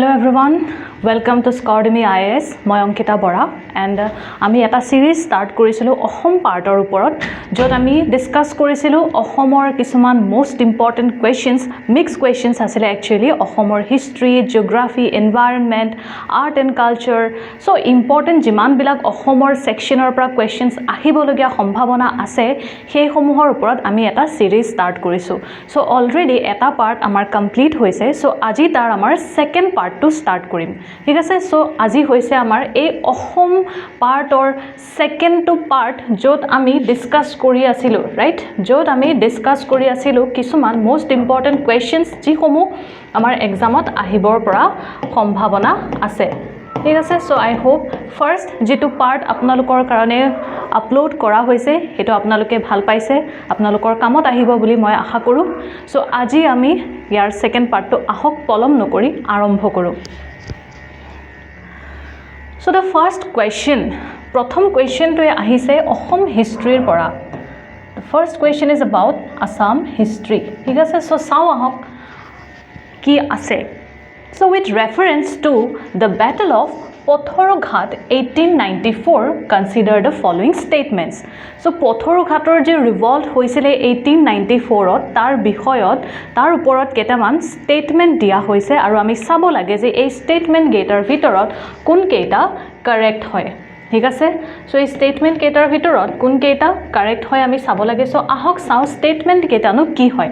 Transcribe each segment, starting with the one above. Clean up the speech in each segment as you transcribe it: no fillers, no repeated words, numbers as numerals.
Hello everyone, welcome to Scordemy IAS. মই Ankita Bora and আমি এটা সিৰিজ ষ্টাৰ্ট কৰিছিলো অসম পাৰ্টৰ ওপৰত য'ত আমি ডিসকাস কৰিছিলো অসমৰ কিছুমান মোস্ট ইম্পৰ্টেন্ট কোৱেশ্চনছ মিক্স কোৱেশ্চনছ আছিল একচুয়ালি অসমৰ history geography environment art and culture so important যিমান বিলাক অসমৰ সেকশনৰ পৰা কোৱেশ্চনছ আহিবলগীয়া সম্ভাৱনা আছে সেই সমূহৰ ওপৰত আমি এটা সিৰিজ ষ্টাৰ্ট কৰিছো সো অলৰেডি এটা পাৰ্ট আমাৰ কমপ্লিট হৈছে সো আজি তাৰ আমাৰ সেকেন্ড পাৰ্টটো ষ্টাৰ্ট কৰিম ঠিক আছে সো আজি হৈছে আমাৰ এই অসম পাৰ্টৰ সেকেন্ডটো পাৰ্ট য'ত আমি ডিসকাস কৰি আছিলো ৰাইট য'ত আমি ডিসকাস কৰি আছিলো কিছুমান মোস্ট ইম্পৰ্টেন্ট কোৱেশ্চনছ যিসমূহ আমাৰ এক্সামত আহিবৰ পৰা সম্ভাৱনা আছে ঠিক আছে সো আই হোপ ফাৰ্স্ট যেটো পাৰ্ট আপোনালোকৰ কাৰণে আপলোড কৰা হৈছে হেতু আপোনালোকে ভাল পাইছে আপোনালোকৰ কামত আহিব বুলি মই আশা কৰো সো আজি আমি ইয়াৰ সেকেন্ড পাৰ্টটো আহক পলম নকৰি আৰম্ভ কৰো So the first question, prothom question to ahise Ahom history pora. The first question is about Assam history. Thik ase so sao ahok ki ase. So with reference to the Battle of Pothoroghat 1894, consider the following statements. So Pothoroghator je revolt hoisile 1894 ot tar bishoyot tar uporot ketaman statement dia hoise aru ami sabo lage je ei statement gator vitorot kun keita correct hoy ঠিক আছে so এই statement কেটাৰ ভিতৰত কোন কেটা correct হয় আমি চাব লাগে সো আহক চাও স্টেটমেন্ট কেটানো কি হয়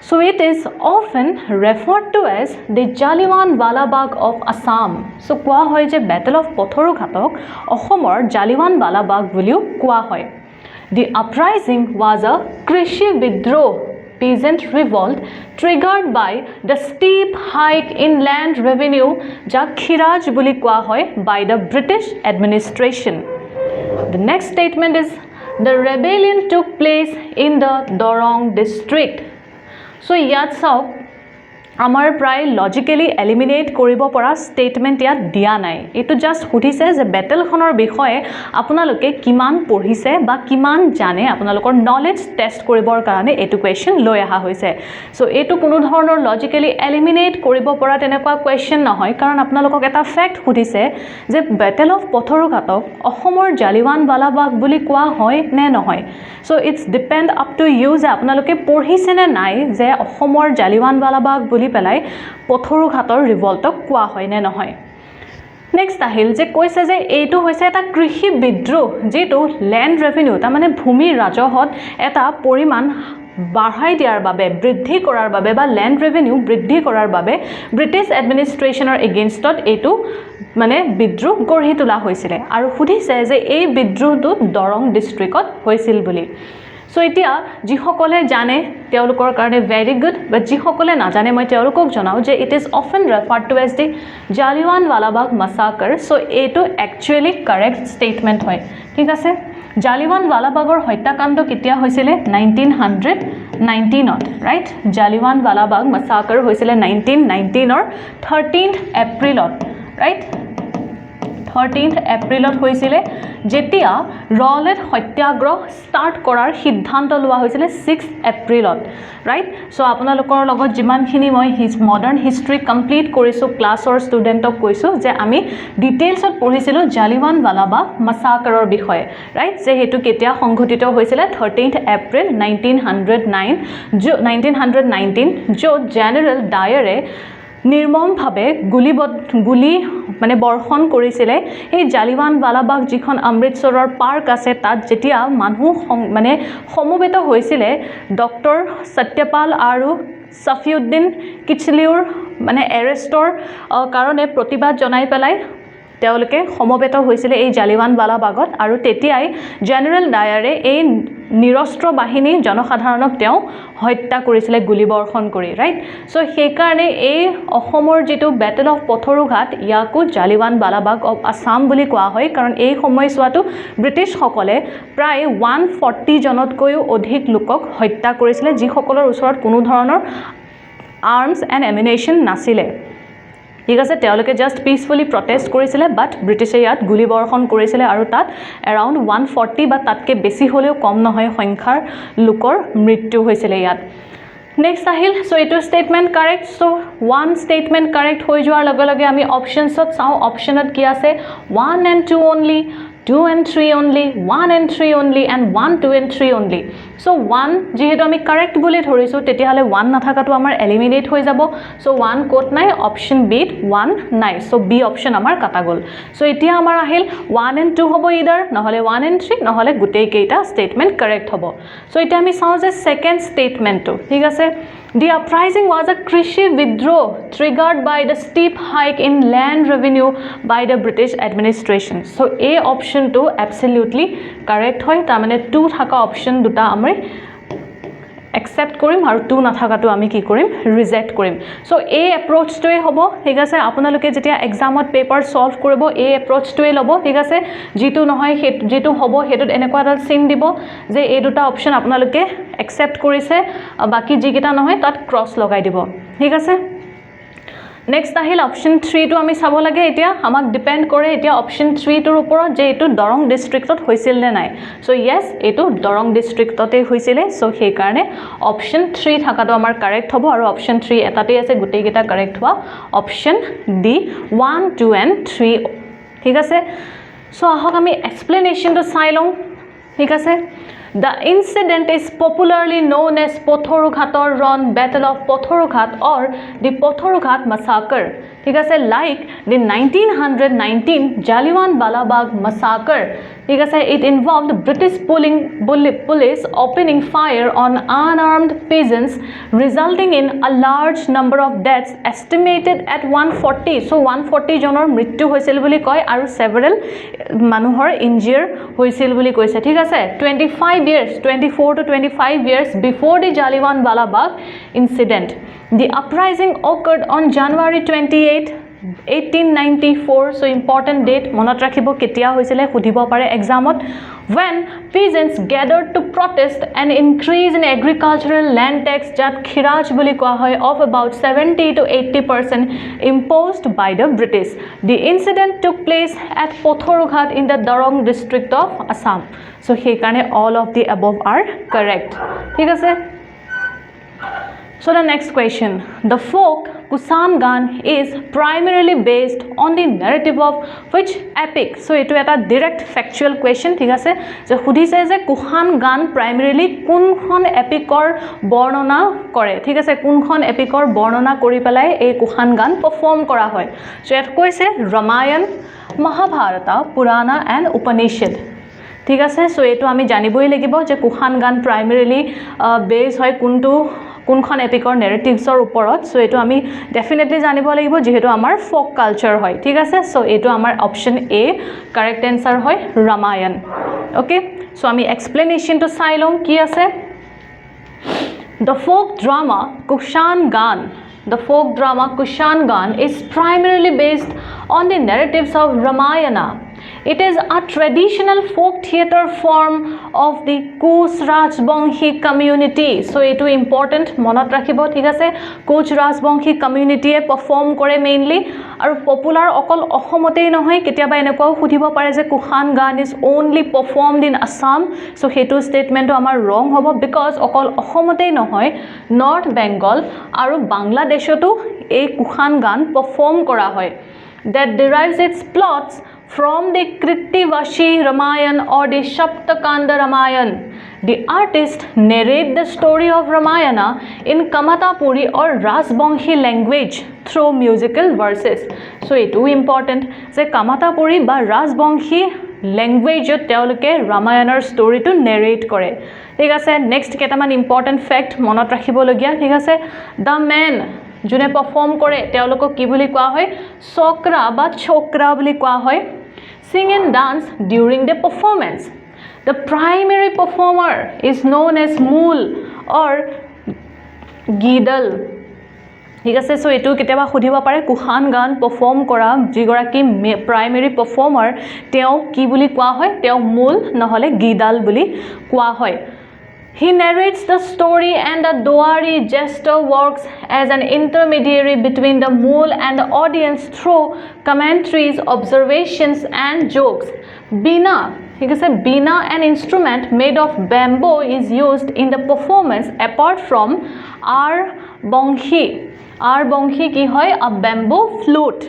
So it is often referred to as the Jallianwala Bagh of Assam. So কোৱা হয় যে Battle of Pothoroghatok অসমৰ Jallianwala Bagh বুলিও কোৱা হয় The uprising was a Krishi Bidroh peasant revolt triggered by the steep hike in land revenue jak khiraj buli koa hoy by the British administration. The next statement is the rebellion took place in the Dorong district. So yat sao আমাৰ প্ৰায় logically eliminate কৰিব পৰা statement ইয়াত দিয়া নাই এটো just হুঠিছে যে ব্যাটেলখনৰ বিষয়ে আপোনালোকে কিমান পঢ়িছে বা কিমান জানে আপোনালোকৰ নলেজ টেষ্ট কৰিবৰ কাৰণে এটো কোৱেশ্চন লৈ আহা হৈছে সো এটো কোনো ধৰণৰ লজিক্যালি এলিমিনেট কৰিব পৰা তেনেকুৱা কোৱেশ্চন নহয় কাৰণ আপোনালোকক এটা ফ্যাক্ট হুঠিছে যে ব্যাটেল অফ পথৰুঘাটক অসমৰ জালিয়ানৱালা বাগ বুলি কোৱা হয় নে নহয় so it's depend up to you যে আপোনালোকে পঢ়িছে নে নাই যে অসমৰ জালিয়ানৱালা বাগ পেলাই পথৰুঘাটৰ ৰিভল্টক কোৱা হয় নে নহয় নেক্সট আহিল যে কৈছে যে এইটো হৈছে এটা কৃষি বিদ্ৰোহ যেটো ল্যান্ড ৰেভিনিউ তা মানে ভূমি ৰাজহত এটা পৰিমাণ বাঢ়াই দিয়াৰ বাবে বৃদ্ধি কৰাৰ বাবে বা ল্যান্ড ৰেভিনিউ বৃদ্ধি কৰাৰ বাবে ব্ৰিটিছ এডমিনিষ্ট্ৰেচনৰ এগেইনষ্টত এইটো মানে বিদ্ৰোহ গঢ়ি তোলা হৈছিল আৰু সুধিছে যে এই বিদ্ৰোহটো দৰং ডিস্ট্ৰিক্টত হৈছিল বুলি সো এতিয়া যিসকলে জানে তেওঁলোকৰ কাৰণে ভেৰি গুড বাট যিসকলে নাজানে মই তেওঁলোকক জনাও যে it is often referred to as the Jallianwala Bagh massacre so এইটো একচুয়ালি কাৰেক্ট স্টেটমেন্ট হয় ঠিক আছে জালিয়ানৱালা বাগৰ হত্যাকাণ্ড কেতিয়া হৈছিল 1919 ত ৰাইট জালিয়ানৱালা বাগ মাসাকাৰ হৈছিল 1919 ৰ 13th এপ্ৰিলত ৰাইট 13th এপ্ৰিলত হৈছিল যেতিয়া ৰলেট সত্যাগ্ৰহ ষ্টাৰ্ট কৰাৰ সিদ্ধান্ত লোৱা হৈছিল 6th এপ্ৰিলত ৰাইট সো আপোনালোকৰ লগত যিমানখিনি মই মডাৰ্ন হিষ্ট্ৰি কমপ্লিট কৰিছো ক্লাছৰ ষ্টুডেণ্টক কৈছো যে আমি ডিটেইলছত পঢ়িছিলো জালিয়ানৱালা বাগ মাসাকাৰৰ বিষয়ে ৰাইট যে হেতু কেতিয়া সংঘটিত হৈছিল 13th এপ্ৰিল 1919 য'ত জেনাৰেল ডায়াৰে নিৰ্মমভাৱে গুলি মানে বৰ্ষণ কৰিছিল এই জালিয়ানৱালা বাগ যিখন অমৃতসৰৰ পাৰ্ক আছে তাত যেতিয়া মানুহ মানে সমবেত হৈছিল ডক্টৰ সত্যপাল আৰু সফিউদ্দিন কিচলিউৰ মানে এৰেষ্টৰ কাৰণে প্ৰতিবাদ জনাই পেলাই তেওঁলোকে সমবেত হৈছিল এই জালিয়ানৱালা বাগত আৰু তেতিয়াই জেনাৰেল ডায়াৰে এই নিৰস্ত্ৰ বাহিনী জনসাধাৰণক তেওঁ হত্যা কৰিছিল গুলি বৰ্ষণ কৰি ৰাইট সো সেই কাৰণে এই অসমৰ যেটো ব্যাটেল অফ পথৰুঘাট ইয়াকো জালিয়ানৱালা বাগ অফ আসাম বুলি কোৱা হয় কাৰণ এই সময়ছোৱাটো ব্ৰিটিছ সকলে প্ৰায় 140 জনতকৈও অধিক লোকক হত্যা কৰিছিল যিসকলৰ ওচৰত কোনো ধৰণৰ আৰ্মছ এণ্ড এমিনেশ্যন নাছিলে ঠিক আছে তেওঁলোকে জাস্ট পিসফুলি প্ৰটেষ্ট কৰিছিল বাট ব্ৰিটিছে ইয়াত গুলি বৰ্ষণ কৰিছিল আৰু তাত এৰাউণ্ড 140 বা তাতকে বেছি হলেও কম নহয় সংখ্যাৰ লোকৰ মৃত্যু হৈছিল ইয়াত Next আহিল so এইটো statement correct so one statement correct হৈ যোৱাৰ লগে লগে আমি optionsত চাওঁ optionত কি আছে 1 and 2 only 2 and 3 only 1 and 3 only and 1 2 and 3 only so 1 যেহেতু আমি correct বুলি ধৰিছো তেতিয়াহলে 1 নাথাকাটো আমাৰ eliminate হৈ যাব so 1 কোট নাই option b 1 নাই so b option আমাৰ কাটা গল so এতিয়া আমাৰ আহিল 1 and 2 হ'ব either নহলে 1 and 3 নহলে গুটেই কেইটা statement correct হ'ব so এতিয়া আমি চাওঁ যে second statement টো ঠিক আছে The uprising was a Krishi withdrawal triggered by the steep hike in land revenue by the British administration. So, A option 2 absolutely correct hoy. Tamane 2 thaka option duta amre accept korim aru 2 nathaka to ami ki korim reject korim. So, A approach to e hobo. Thik ase apunaloke jetia exam ot paper solve koribo A approach to e lobo. Thik ase jitu nohoy jitu hobo hetut enekwa dal sin dibo je A duta option apunaloke accept korise baki jigita nohoy tat cross logai dibo. Thik ase Next ahil option 3 to ami sabo lage etia amak depend kore etia option 3 tor upor je etu Dorong district ot hoisil ne nai so yes etu Dorong district ote hoisile so sei karone option 3 thaka to amar correct hobo aru option 3 etate ase gutei geta correct hua option D 1 2 and 3 thik ase so ahok ami explanation to sai long thik ase The incident is popularly known as Pothorughator Run Battle of Pothorughat or the Pothorughat Massacre. ঠিক আছে like the 1919 Jallianwala Bagh massacre ঠিক আছে it involved British police opening fire on unarmed peasants resulting in a large number of deaths estimated at 140 so 140 jonor mrityu hoisil boli koy aru several manuhor injure hoisil boli koise ঠিক আছে 24 to 25 years before the Jallianwala Bagh incident the uprising occurred on January 28 1894 so important date monot rakhibo ketia hoisile khudibo pare exam ot when peasants gathered to protest an increase in agricultural land tax jat khiraj boli koa hoy of about 70 to 80% imposed by the British the incident took place at Pothorughat in the Dorong district of Assam so he karone all of the above are correct thik ase So the next question, the folk Kusan Gan is primarily based on the narrative of which epic? So it is a direct factual question, ठीक है से? जो खुदी से जे Kusan Gan primarily कुन खन epic और वर्णना करे, ठीक है से? कुन खन epic और वर्णना करी पलाए ए Kusan Gan perform करा होय. So ये कोई से रामायण, महाभारता, पुराना and उपनिषद. ঠিক আছে সো এটো আমি জানিবই লাগিব যে কুখান গান প্ৰাইমাৰিলি বেস হয় কোনখন এপিকৰ নেৰেটিভছৰ ওপৰত সো এটো আমি ডেফিনেটলি জানিব লাগিব যেহেতু আমাৰ ফোক কালচাৰ হয় ঠিক আছে সো এটো আমাৰ অপচন এ কাৰেক্ট আনসাৰ হয় ৰামায়ণ ওকে সো আমি এক্সপ্লেনেশন টু চাই লম কি আছে The folk drama Kushan Gan is primarily based on the narratives of Ramayana. It is a traditional folk theatre form of the Kuch Rajbonghi community. So, it is important. Monot rakhibo, thik ase. Kuch Rajbonghi community perform kore mainly. Aru popular okol ohomotei nohoy. Ketiaba eneko khuthibo pare je Kuhan Gan is only performed in Assam. So, hetu statement amar wrong hobo because okol ohomotei nohoy. North Bengal aru Bangladesh to ei Kuhan Gan perform kora hoy. That derives its plots from the Krittivashi Ramayan or the Shaptakanda Ramayan. The artist narrate the story of Ramayana in Kamatapuri or Rajbonghi language through musical verses. So it is important that Kamatapuri ba Rajbonghi language teoloke Ramayanar story to narrate kore. ঠিক আছে next ketaman important fact monot rakhibo logia ঠিক আছে the man june perform kore teoloko ki boli koa hoy chokra ba chokra boli koa hoy sing and dance during the performance the primary performer is known as mool or gidal ঠিক আছে so এটো কেতিয়াবা খুদিব পাৰে কুহান গান perform কৰা যিগৰাকী primary performer তেও কি বুলি কোৱা হয় তেও মূল নহলে গীদাল বুলি কোৱা হয় He narrates the story and the Doari jester works as an intermediary between the mool and the audience through commentaries, observations and jokes. Bina ঠিক আছে bina an instrument made of bamboo is used in the performance apart from bonghi কি হয় a bamboo flute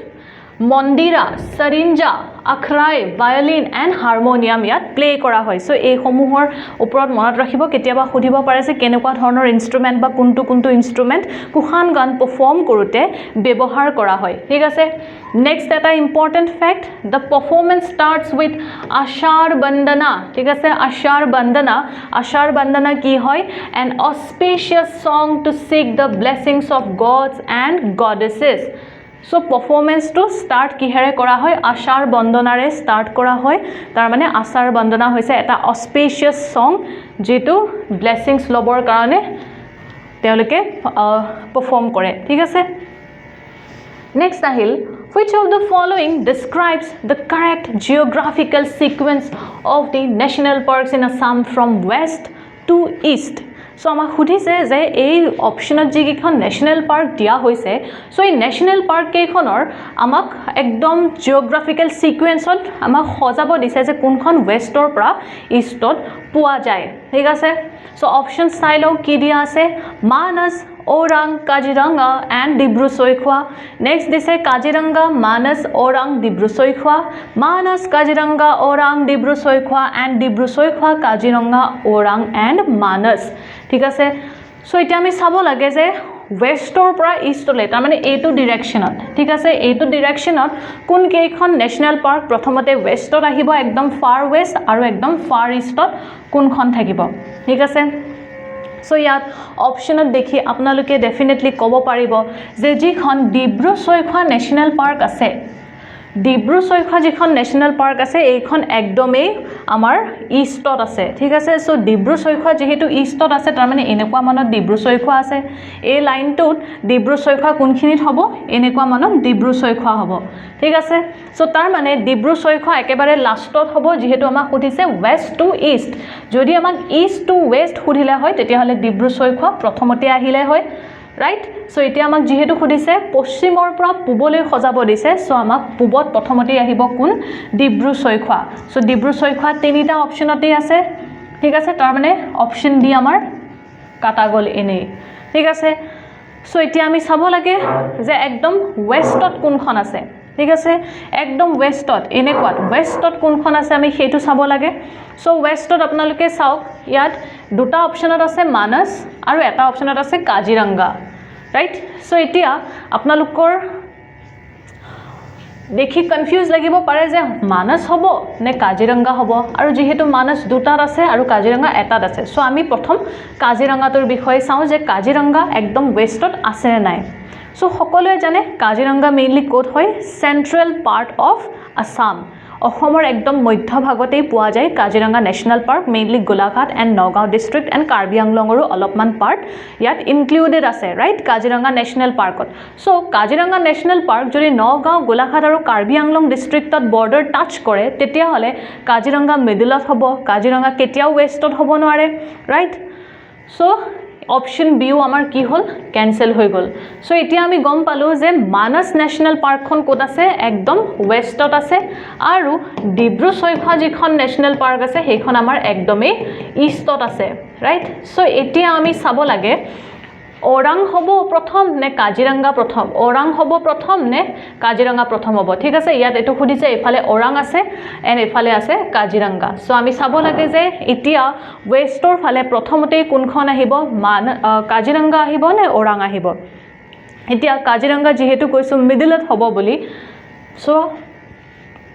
মন্দিৰা সৰিঞ্জা আখৰাই violin and harmonium ইয়াত play কৰা হয় সো এই সমূহৰ ওপৰত মনত ৰাখিব কেতিয়াবা সুধিব পাৰে যে কেনেকুৱা ধৰণৰ ইনষ্ট্ৰুমেন্ট বা কোনটো ইনষ্ট্ৰুমেন্ট কুখান গান পাৰফৰ্ম কৰোতে ব্যৱহাৰ কৰা হয় ঠিক আছে নেক্সট এটা important fact the performance starts with আশাৰ বন্দনা ঠিক আছে আশাৰ বন্দনা কি হয় an auspicious song to seek the blessings of gods and goddesses So performance to start কিহেৰে কৰা হয় আশাৰ বন্দনাৰে start কৰা হয় তাৰ মানে আশাৰ বন্দনা হৈছে এটা auspicious song যেটো blessings লবৰ কাৰণে তেওঁলোকে perform কৰে ঠিক আছে next আহিল which of the following describes the correct geographical sequence of the national parks in Assam from west to east so আমাক সুধিছে যে এই অপচনত যি কিখন ন্যাশনাল পাৰ্ক দিয়া হৈছে সো এই ন্যাশনাল পাৰ্ক কেইখনৰ আমাক একদম জিওগ্ৰাফিক্যাল সিকোয়েন্সত আমাক সজাব দিছে যে কোনখন ওয়েষ্টৰ পৰা ইষ্টত পোৱা যায় ঠিক আছে সো অপচন চাই লও কি দিয়া আছে মানস ওৰাং কাজিৰঙা এণ্ড ডিব্ৰু-চৈখোৱা নেক্সট দিছে কাজিৰঙা মানস ওৰাং ডিব্ৰু-চৈখোৱা মানস কাজিৰঙা ওৰাং ডিব্ৰু-চৈখোৱা এণ্ড ডিব্ৰু-চৈখোৱা কাজিৰঙা ওৰাং এণ্ড মানস ঠিক আছে সো এটা আমি চাব লাগে যে ওয়েষ্টৰ পৰা ইষ্টলৈ তাৰ মানে এইটো ডিৰেকশ্যনত ঠিক আছে এইটো ডিৰেকশ্যনত কোন কেইখন ন্যাশনাল পাৰ্ক প্ৰথমতে ওয়েষ্টত আহিব একদম ফাৰ ওয়েষ্ট আৰু একদম ফাৰ ইষ্টত কোনখন থাকিব ঠিক আছে সো ইয়াত অপচনত দেখি আপোনালোকে ডেফিনেটলি ক'ব পাৰিব যে যিখন ডিব্ৰু-চৈখোৱা ন্যাশনাল পাৰ্ক আছে ডিব্ৰু-চৈখোৱা যিখন ন্যাশনাল পাৰ্ক আছে এইখন একদমেই আমাৰ ইষ্টত আছে ঠিক আছে সো ডিব্ৰু-চৈখোৱা যেহেতু ইষ্টত আছে তাৰ মানে এনেকুৱা মানত ডিব্ৰু-চৈখোৱা আছে এই লাইনটোত ডিব্ৰু-চৈখোৱা কোনখিনিত হ'ব এনেকুৱা মানত ডিব্ৰু-চৈখোৱা হ'ব ঠিক আছে সো তাৰ মানে ডিব্ৰু-চৈখোৱা একেবাৰে লাষ্টত হ'ব যেহেতু আমাক সুধিছে ওয়েষ্ট টু ইষ্ট যদি আমাক ইষ্ট টু ওয়েষ্ট সুধিলে হয় তেতিয়াহলে ডিব্ৰু-চৈখোৱা প্ৰথমতে আহিলে হয় ৰাইট সো এতিয়া আমাক যেহেতু খুদিছে পশ্চিমৰ পৰা পূবলৈ সজাব দিছে সো আমাক পূবত প্ৰথমতে আহিব কোন ডিব্ৰু-চৈখোৱা সো ডিব্ৰু-চৈখোৱা তিনিটা অপচনতে আছে ঠিক আছে তাৰ মানে অপচন ডি আমাৰ কাটা গল এনে ঠিক আছে সো এতিয়া আমি চাব লাগে যে একদম ওয়েষ্টত কোনখন আছে ঠিক আছে একদম ওয়েষ্টত এনেকুৱাত ওয়েষ্টত কোনখন আছে আমি সেইটো চাব লাগে সো ওয়েষ্টত আপোনালোকে চাওক ইয়াত দুটা অপচনত আছে মানস আৰু এটা অপচনত আছে কাজিৰঙা ৰাইট সো এতিয়া আপোনালোকৰ দেখি কনফিউজ লাগিব পাৰে যে মানস হ'ব নে কাজিৰঙা হ'ব আৰু যেহেতু মানস দুটাত আছে আৰু কাজিৰঙা এটাত আছে সো আমি প্ৰথম কাজিৰঙাটোৰ বিষয়ে চাওঁ যে কাজিৰঙা একদম ওয়েষ্টত আছে নে নাই সো সকলোৱে জানে কাজিৰঙা মেইনলি কোড হয় সেন্ট্ৰাল পাৰ্ট অফ আসাম অসমৰ একদম মধ্য ভাগতেই পোৱা যায় Kaziranga national park mainly Golaghat and Nagaon district and Karbi আংলঙৰো অলপমান পাৰ্ট ইয়াত ইনক্লুডেড আছে ৰাইট কাজিৰঙা ন্যাশনাল পাৰ্কত সো কাজিৰঙা ন্যাশনাল পাৰ্ক যদি নগাঁও গোলাঘাট আৰু কাৰ্বি আংলং ডিস্ট্ৰিক্টত বৰ্ডাৰ টাচ কৰে তেতিয়াহলে কাজিৰঙা মিডলত হ'ব কাজিৰঙা কেতিয়াও ওয়েষ্টত হ'ব নোৱাৰে ৰাইট সো অপশন বিও আমাৰ কি হল ক্যান্সেল হৈ গল সো এতিয়া আমি গম পালো যে মানস ন্যাশনাল পাৰ্কখন কোত আছে একদম ওয়েষ্টত আছে আৰু ডিব্ৰু-চৈখোৱা যিখন ন্যাশনাল পাৰ্ক আছে সেইখন আমাৰ একদমই ইষ্টত আছে ৰাইট সো এতিয়া আমি চাব লাগে ওৰাং হ'ব প্ৰথম নে কাজিৰঙা প্ৰথম ওৰাং হ'ব প্ৰথম নে কাজিৰঙা প্ৰথম হ'ব ঠিক আছে ইয়াত এটো খুদিছে এফালে ওৰাং আছে এন এফালে আছে কাজিৰঙা সো আমি চাব লাগে যে এতিয়া ওয়েষ্টৰ ফালে প্ৰথমতে কোনখন আহিব কাজিৰঙা আহিব নে ওৰাং আহিব এতিয়া কাজিৰঙা যেহেতু কৈছো মিডলত হ'ব বুলি সো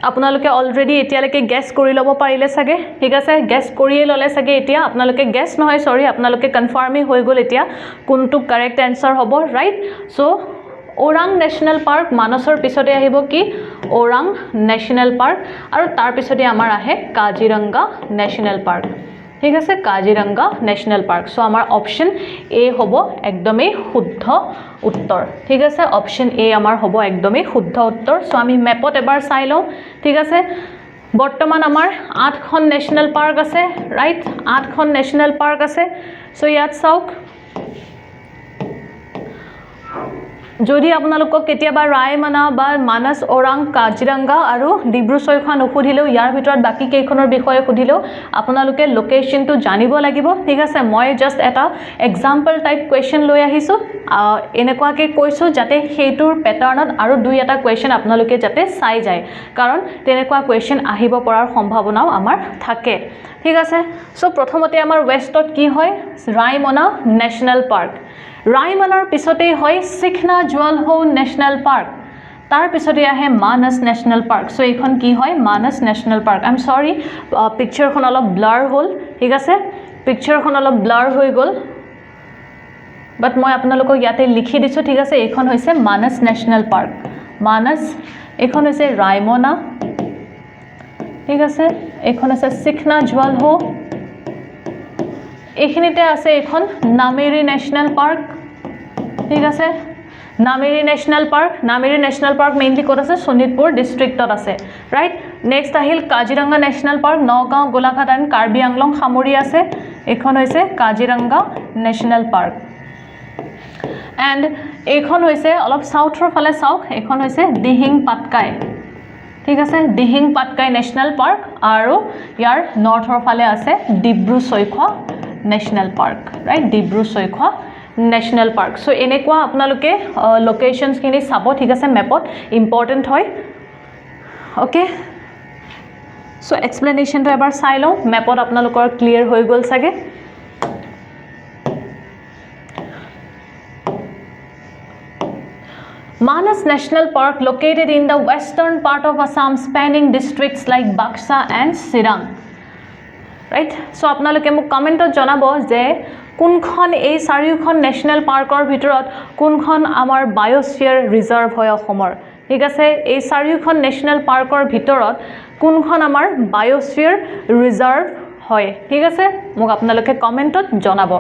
আপোনালোকে অলৰেডি এতিয়ালৈকে গেছ কৰি ল'ব পাৰিলে সাগে ঠিক আছে গেছ কৰিয়ে ললে সাগে এতিয়া আপোনালোকে গেছ নহয় সৰি আপোনালোকে কনফাৰ্মই হৈ গল এতিয়া কোনটো কাৰেক্ট আনসাৰ হ'ব right so Orang national park মানসৰ পিছতে আহিব কি ওৰাং ন্যাশনাল পাৰ্ক আৰু তাৰ পিছতে আমাৰ আহে কাজিৰঙা ন্যাশনাল পাৰ্ক ঠিক আছে কাজিৰঙা ন্যাশনাল পাৰ্ক সো আমাৰ অপশন এ হ'ব একদমেই শুদ্ধ উত্তৰ ঠিক আছে অপশন এ আমাৰ হ'ব একদমেই শুদ্ধ উত্তৰ সো আমি মেপত এবাৰ চাই লওঁ ঠিক আছে বৰ্তমান আমাৰ 8খন ন্যাশনাল পাৰ্ক আছে ৰাইট 8খন ন্যাশনাল পাৰ্ক আছে সো ইয়াত চাওক যদি আপোনালোকক কেতিয়াবা ৰায়মনা বা মানস ওৰাং কাজিৰঙা আৰু ডিব্ৰু চৈখোৱা নুসুধিলেও ইয়াৰ ভিতৰত বাকি কেইখনৰ বিষয়ে সুধিলেও আপোনালোকে লোকেশনটো জানিব লাগিব ঠিক আছে মই জাস্ট এটা এক্সাম্পল টাইপ কোৱেশ্চন লৈ আহিছো এনেকুৱাকৈ কৈছো যাতে সেইটোৰ প্যাটাৰ্ণত আৰু দুই এটা কোৱেশ্চন আপোনালোকে যাতে চাই যায় কাৰণ তেনেকুৱা কোৱেশ্চন আহিব পৰাৰ সম্ভাৱনাও আমাৰ থাকে ঠিক আছে সো প্ৰথমতে আমাৰ ওয়েষ্টত কি হয় ৰায়মনা ন্যাশনাল পাৰ্ক ৰায়মনাৰ পিছতেই হয় সিখনা জুৱালহৌ ন্যাশনাল পাৰ্ক তাৰ পিছতে আহে মানস ন্যাশনাল পাৰ্ক সো এইখন কি হয় মানস ন্যাশনাল পাৰ্ক আই এম সৰি পিকচাৰখন অলপ ব্লাৰ হ'ল ঠিক আছে পিকচাৰখন অলপ ব্লাৰ হৈ গ'ল বাট মই আপোনালোকক ইয়াতে লিখি দিছো ঠিক আছে এইখন হৈছে মানস ন্যাশনাল পাৰ্ক মানস এইখন হৈছে ৰায়মনা ঠিক আছে এইখন আছে সিখনা জুৱালহৌ এইখিনিতে আছে এখন নামেৰি ন্যাশনাল পাৰ্ক ঠিক আছে নামেৰি ন্যাশনাল পাৰ্ক মেইনলি ক'ত আছে শোণিতপুৰ ডিস্ট্ৰিক্টত আছে ৰাইট নেক্সট আহিল কাজিৰঙা ন্যাশনাল পাৰ্ক নগাঁও গোলাঘাট আৰু কাৰ্বি আংলং সামৰি আছে এখন হৈছে কাজিৰঙা ন্যাশনাল পাৰ্ক এণ্ড এইখন হৈছে অলপ সাউথৰ ফালে চাওক এইখন হৈছে দিহিং পাটকাই ঠিক আছে দিহিং পাটকাই ন্যাশনাল পাৰ্ক আৰু ইয়াৰ নৰ্থৰ ফালে আছে Dibru Saikhowa national park right Dibru Saikhowa national park so এনেকুৱা আপোনালোকে লোকেশনস খিনি চাব ঠিক আছে মেপত ইম্পৰ্টেন্ট হয় ওকে সো এক্সপ্লেনেশনটো এবাৰ চাই লওঁ মেপত আপোনালোকৰ ক্লিয়াৰ হৈ গ'ল চাগে Manas National Park located in the western part of Assam spanning districts like Baksha and Sirang right so আপোনালোকে মোক কমেন্টত জনাব যে কোনখন এই চাৰিখন ন্যাশনাল পাৰ্কৰ ভিতৰত কোনখন আমাৰ বায়োস্ফিয়াৰ ৰিজাৰ্ভ হয় অসমৰ ঠিক আছে এই চাৰিখন ন্যাশনাল পাৰ্কৰ ভিতৰত কোনখন আমাৰ বায়োস্ফিয়াৰ ৰিজাৰ্ভ হয় ঠিক আছে মোক আপোনালোকে কমেন্টত জনাব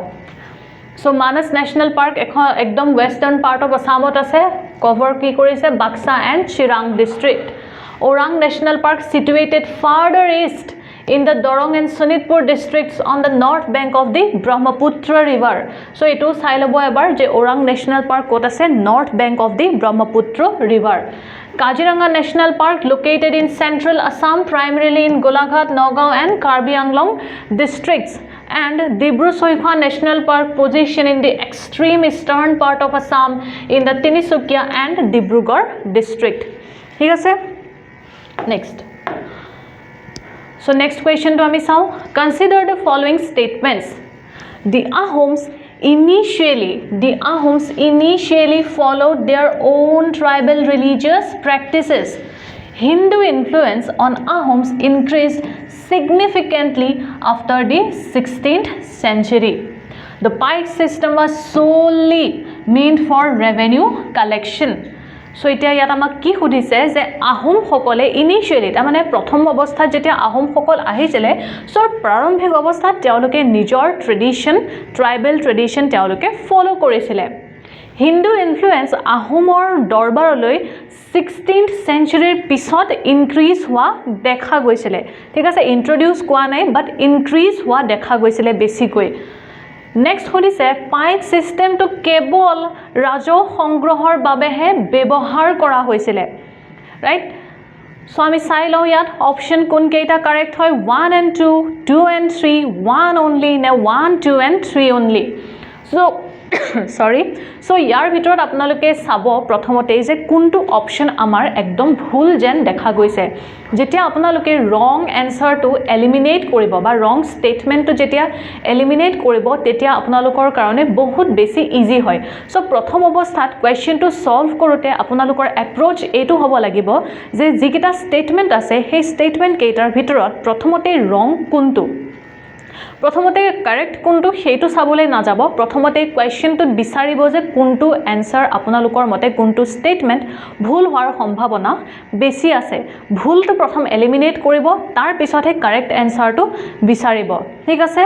সো মানস ন্যাশনাল পাৰ্ক একদম ওয়েস্টাৰ্ণ পাৰ্ট অফ আসামত আছে কভাৰ কি কৰিছে Baksa and Chirang district Orang national park situated farther east in the Dorong and Sonitpur districts on the north bank of the Brahmaputra river so etu sai lobo ebar je Orang National Park kot ase north bank of the Brahmaputra river Kaziranga National Park located in central Assam primarily in Golaghat Nagaon and Karbi Anglong districts and Dibru Soikhwa National Park position in the extreme eastern part of Assam in the Tinisukia and Dibrugarh district ঠিক আছে next So next question to ami sao consider the following statements the Ahoms initially followed their own tribal religious practices Hindu influence on Ahoms increased significantly after the 16th century the pike system was solely meant for revenue collection So এতিয়া ইয়াত আমাক কি খুদিছে যে আহোম সকলে initially মানে প্ৰথম অৱস্থাত যেতিয়া আহোম সকল আহিছিলে সো প্ৰাৰম্ভিক অৱস্থাত তেওঁলোকে নিজৰ ট্ৰাইবেল ট্ৰেডিশন তেওঁলোকে ফলো কৰিছিলে হিন্দু ইনফ্লুয়েন্স আহোমৰ দৰবাৰলৈ 16th centuryৰ পিছত ইনক্ৰিজ হোৱা দেখা গৈছিলে ঠিক আছে ইন্ট্ৰোডিউস কোৱা নাই বাট ইনক্ৰিজ হোৱা দেখা গৈছিলে বেছিকৈ Next hodise pike system to কেৱল ৰাজহ সংগ্ৰহৰ বাবেহে ব্যৱহাৰ কৰা হৈছিলে right so আমি চাই লওঁ ইয়াত অপচন কোন কেইটা কাৰেক্ট হয় 1 and 2 2 and 3 1 only নে 1 2 and 3 only so sorry so ইয়াৰ ভিতৰত আপোনালোকে চাব প্ৰথমতে যে কোনটো অপচন আমাৰ একদম ভুল যেন দেখা গৈছে যেতিয়া আপোনালোকে ৰং এনসাৰটো এলিমিনেট কৰিব বা ৰং ষ্টেটমেন্টটো যেতিয়া এলিমিনেট কৰিব তেতিয়া আপোনালোকৰ কাৰণে বহুত বেছি ইজি হয় সো প্ৰথম অৱস্থাত কোৱেশ্চনটো সলভ কৰোতে আপোনালোকৰ এপ্ৰোচ এটো হ'ব লাগিব যে যিকিটা ষ্টেটমেন্ট আছে সেই ষ্টেটমেন্ট কেইটাৰ ভিতৰত প্ৰথমতে ৰং কোনটো প্ৰথমতে কাৰেক্ট কোনটো হেতু চাবলৈ না যাব প্ৰথমতে কোৱেশ্চনটো বিচাৰিব যে কোনটো আনসাৰ আপোনালোকৰ মতে কোনটো ষ্টেটমেন্ট ভুল হোৱাৰ সম্ভাৱনা বেছি আছে ভুলটো প্ৰথম এলিমিনেট কৰিব তাৰ পিছতহে কাৰেক্ট আনসাৰটো বিচাৰিব ঠিক আছে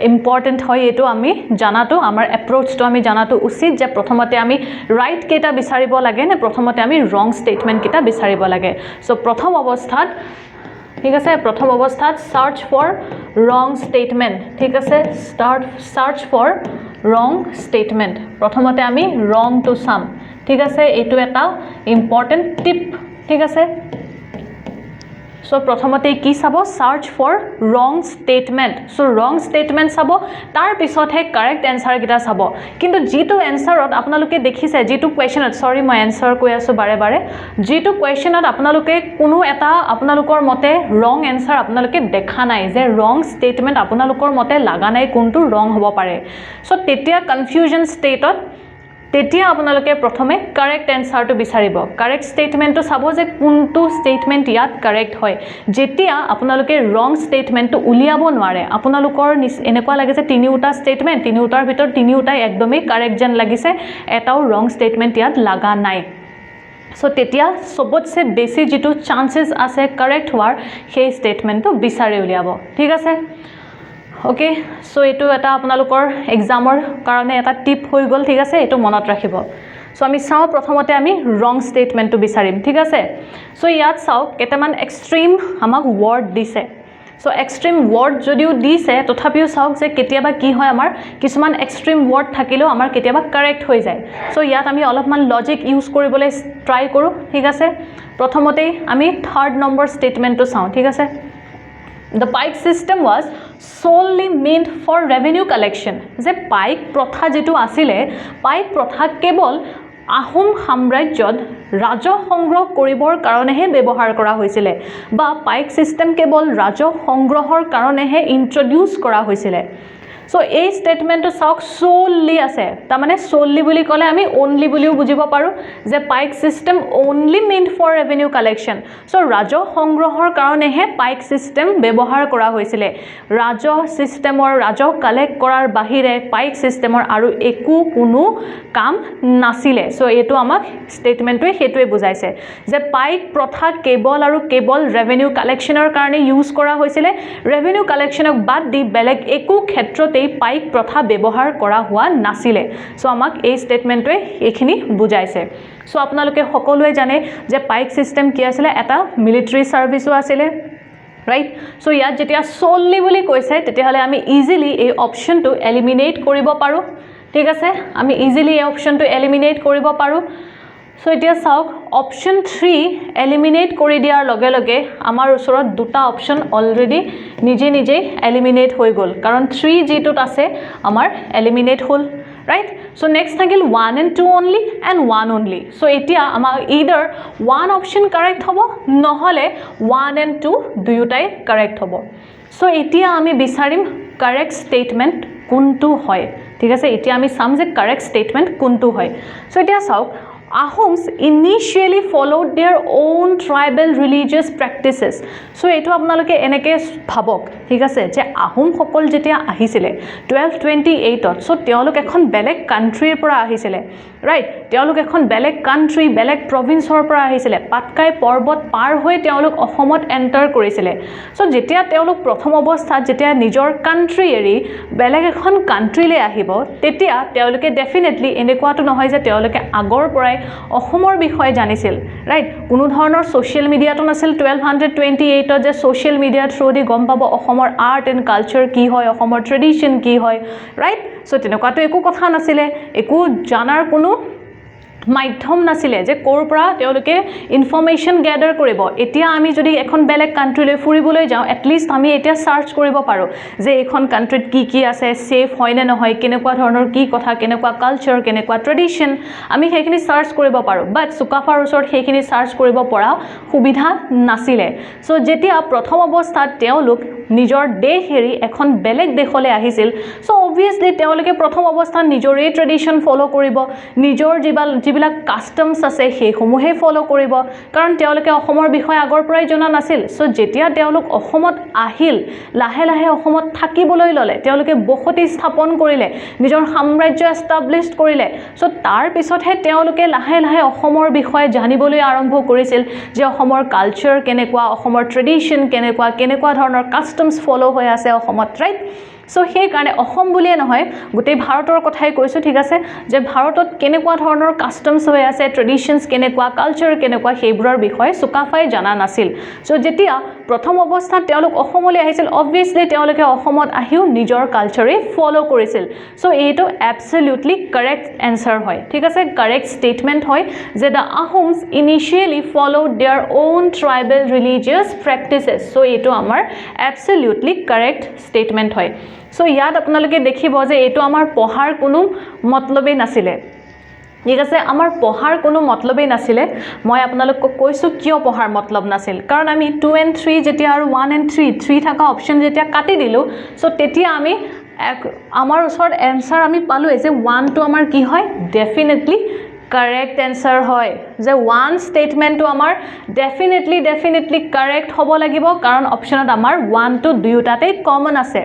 ইম্পৰ্টেন্ট হয় এটো আমি জানাটো আমাৰ এপ্ৰোচটো আমি জানাটো উচিত যে প্ৰথমতে আমি ৰাইট কেটা বিচাৰিব লাগে নে প্ৰথমতে আমি ৰং ষ্টেটমেন্ট কেটা বিচাৰিব লাগে সো প্ৰথম অৱস্থাত ঠিক আছে প্ৰথম অৱস্থাত সাৰ্চ ফৰ ৰং স্টেটমেন্ট ঠিক আছে সাৰ্চ ফৰ ৰং স্টেটমেন্ট প্ৰথমতে আমি ৰং টু সাম ঠিক আছে এইটো এটা ইম্পৰ্টেণ্ট টিপ ঠিক আছে সো প্ৰথমতে কি চাব সাৰ্চ ফৰ ৰং ষ্টেটমেন্ট সো ৰং ষ্টেটমেন্ট চাব তাৰ পিছতহে কাৰেক্ট এনসাৰ কিটা চাব কিন্তু যেটো এনসাৰত আপোনালোকে দেখিছে যেটো কোৱেশ্চনত সৰি মই এনসাৰ কৈ আছো বাৰে বাৰে যেটো কোৱেশ্চনত আপোনালোকে কোনো এটা আপোনালোকৰ মতে ৰং এনসাৰ আপোনালোকে দেখা নাই যে ৰং ষ্টেটমেন্ট আপোনালোকৰ মতে লাগা নাই কোনটো ৰং হ'ব পাৰে সো তেতিয়া কনফিউজন ষ্টেটত তেতিয়া আপোনালোকে প্ৰথমে কাৰেক্ট এনসাৰটো বিচাৰিব কাৰেক্ট ষ্টেটমেন্টটো চাব যে কোনটো ষ্টেটমেন্ট ইয়াত কাৰেক্ট হয় যেতিয়া আপোনালোকে ৰং ষ্টেটমেন্টটো উলিয়াব নোৱাৰে আপোনালোকৰ এনেকুৱা লাগে যে তিনিটা ষ্টেটমেন্ট তিনিটাৰ ভিতৰত তিনিটাই একদমই কাৰেক্ট যেন লাগিছে এটাও ৰং ষ্টেটমেন্ট ইয়াত লাগা নাই সো তেতিয়া সবতছে বেছি যেটো চান্সেস আছে কাৰেক্ট হোৱাৰ সেই ষ্টেটমেন্টটো বিচাৰি উলিয়াব ঠিক আছে ওকে সো এটো এটা আপোনালোকৰ এক্সামৰ কাৰণে এটা টিপ হৈ গল ঠিক আছে এটো মনত ৰাখিব সো আমি চাও প্ৰথমতে আমি ৰং ষ্টেটমেন্টটো বিচাৰিম ঠিক আছে সো ইয়াত চাও কেটামান এক্সট্ৰিম আমাক ওয়াৰ্ড দিছে সো এক্সট্ৰিম ওয়াৰ্ড যদিও দিছে তথাপিও চাওক যে কেতিয়াবা কি হয় আমাৰ কিছুমান এক্সট্ৰিম ওয়াৰ্ড থাকিলেও আমাৰ কেতিয়াবা কাৰেক্ট হৈ যায় সো ইয়াত আমি অলপমান লজিক ইউজ কৰিবলৈ ট্ৰাই কৰো ঠিক আছে প্ৰথমতে আমি থাৰ্ড নম্বৰ ষ্টেটমেন্টটো চাও ঠিক আছে The pike system was solely meant for revenue collection. যে পাইক প্ৰথা যেটো আছিলে পাইক প্ৰথা কেৱল আহোম সাম্ৰাজ্যত ৰাজহ সংগ্ৰহ কৰিবৰ কাৰণেহে ব্যৱহাৰ কৰা হৈছিল বা পাইক সিস্টেম কেৱল ৰাজহ সংগ্ৰহৰ কাৰণেহে ইন্ট্ৰোডিউস কৰা হৈছিল সো এই ষ্টেটমেন্টটো চাওক solely আছে তা মানে solely বুলি কলে আমি only বুলিও বুজিব পাৰো যে Paik system only meant for revenue collection সো ৰাজহ সংগ্ৰহৰ কাৰণেহে পাইক সিস্টেম ব্যৱহাৰ কৰা হৈছিল ৰাজহ সিস্টেমৰ ৰাজহ কালেক্ট কৰাৰ বাহিৰে পাইক সিস্টেমৰ আৰু একো কোনো কাম নাছিলে সো এটো আমাক ষ্টেটমেন্টটোৱে হেতুৱে বুজাইছে যে পাইক প্ৰথা কেৱল আৰু কেৱল ৰেভিনিউ কালেকচনৰ কাৰণে ইউজ কৰা হৈছিল ৰেভিনিউ কালেকচনক বাদ দি বেলেগ একো ক্ষেত্ৰতে পাইক প্ৰথা ব্যৱহাৰ কৰা হোৱা নাছিলে সো আমাক এই ষ্টেটমেন্টটোৱে এখিনি বুজাইছে সো আপোনালোকে সকলোৱে জানে যে পাইক সিস্টেম কি আছিল এটা মিলিটাৰী সাৰ্ভিসও আছিল ৰাইট সো ইয়াত যেতিয়া solely বুলি কৈছে তেতিয়াহলে আমি ইজিলি এই অপচনটো এলিমিনেট কৰিব পাৰো ঠিক আছে আমি ইজিলি এই অপচনটো এলিমিনেট কৰিব পাৰো সো এতিয়া চাওক অপচন 3 এলিমিনেট কৰি দিয়াৰ লগে লগে আমাৰ ওচৰত দুটা অপচন অলৰেডি নিজে নিজে এলিমিনেট হৈ গল কাৰণ 3 যেটোত আছে আমাৰ এলিমিনেট হল right so next থাকিল 1 and 2 only and 1 only so এতিয়া আমাৰ either one option correct হ'ব নহলে 1 and 2 দুয়োটাই correct হ'ব so এতিয়া আমি বিচাৰিম correct statement কোনটো হয় ঠিক আছে এতিয়া আমি চাম যে correct statement কোনটো হয় so এতিয়া চাওক Ahoms initially followed their own tribal religious practices. So eto apnaloke eneke bhabok thik ase je ahom hokol jetia ahisile 1228 ot so teolok ekhon beleg country er pora ahisile right teolok ekhon beleg country beleg province or pora ahisile patkai porbot par hoy teolok ohomot enter korisile so jetia teolok prothom obostha jetia nijor country eri beleg ekhon country le ahibo tetia teoloke definitely enekwa to nohoy je teoloke agor porai অসমৰ বিষয় জানিছিল right কোনো ধৰণৰ social মিডিয়াটো নাছিল 1228 ত যে social media through দি গম পাব অসমৰ আৰ্ট এণ্ড কালচাৰ কি হয় অসমৰ ট্ৰেডিশন কি হয় ৰাইট সো তেনেকুৱাটো একো কথা নাছিল একো জানাৰ কোনো মাধ্যম নাছিলে যে কোৰ পৰা তেওঁলোকে ইনফৰমেশন গ্যাদাৰ কৰিব এতিয়া আমি যদি এখন বেলেগ কান্ট্ৰিলৈ ফুৰিবলৈ যাওঁ এট লিষ্ট আমি এতিয়া সাৰ্চ কৰিব পাৰো যে এখন কান্ট্ৰিত কি কি আছে সেফ হয় নে নহয় কেনেকুৱা ধৰণৰ কি কথা কেনেকুৱা কালচাৰ কেনেকুৱা ট্ৰেডিশন আমি হেখিনি সাৰ্চ কৰিব পাৰো বাট সুকাফাৰ ওচৰত হেখিনি সাৰ্চ কৰিব পৰা সুবিধা নাছিলে সো যেতিয়া প্ৰথম অৱস্থাত তেওঁলোক নিজৰ দেশ এৰি এখন বেলেগ দেশলৈ আহিছিল সো obviously তেওঁলোকে প্ৰথম অৱস্থাত নিজৰ এই ট্ৰেডিশন ফলো কৰিব নিজৰ যিবিলাক কাস্টমছ আছে হেসমূহে ফলো কৰিব কাৰণ তেওঁলোকে অসমৰ বিষয় আগৰ পৰাই জনা নাছিল সো যেতিয়া তেওঁলোক অসমত আহিল লাহে লাহে অসমত থাকিবলৈ ললে তেওঁলোকে বসতি স্থাপন কৰিলে নিজৰ সাম্ৰাজ্য এষ্টাবলিশ কৰিলে সো তাৰ পিছতহে তেওঁলোকে লাহে লাহে অসমৰ বিষয় জানিবলৈ আৰম্ভ কৰিছিল যে অসমৰ কালচাৰ কেনেকুৱা অসমৰ ট্ৰেডিশন কেনেকুৱা ধৰণৰ কাস্টমছ ফলো হৈ আছে অসমত ৰাইট সো সেই কাৰণে অসম বুলিয়ে নহয় গোটেই ভাৰতৰ কথাই কৈছো ঠিক আছে যে ভাৰতত কেনেকুৱা ধৰণৰ কাস্টমছ হৈ আছে ট্ৰেডিশনছ কেনেকুৱা কালচাৰ কেনেকুৱা সেইবোৰৰ বিষয়ে সুকাফাই জানা নাছিল সো যেতিয়া প্ৰথম অৱস্থাত তেওঁলোক অসমলৈ আহিছিল অবভিয়াছলি তেওঁলোকে অসমত আহিও নিজৰ কালচাৰে ফলো কৰিছিল সো এইটো absolutely correct answer হয় ঠিক আছে correct statement হয় যে the Ahoms initially followed their own tribal religious practices so এইটো আমাৰ absolutely correct statement হয় সো ইয়াত আপোনালোকে দেখিব যে এইটো আমাৰ পঢ়াৰ কোনো মতলবেই নাছিলে ঠিক আছে আমাৰ পঢ়াৰ কোনো মতলবেই নাছিলে মই আপোনালোকক কৈছো কিয় পঢ়াৰ মতলব নাছিল কাৰণ আমি 2 and 3 যেতিয়া আৰু 1 and 3 থাকা অপচন যেতিয়া কাটি দিলো সো তেতিয়া আমি আমাৰ ওচৰত এনসাৰ আমি পালো যে 1 টো আমাৰ কি হয় ডেফিনেটলি correct answer হয় যে one statement to আমাৰ definitely correct হ'ব লাগিব কাৰণ অপচনত আমাৰ 1 to 2 টাতে কমন আছে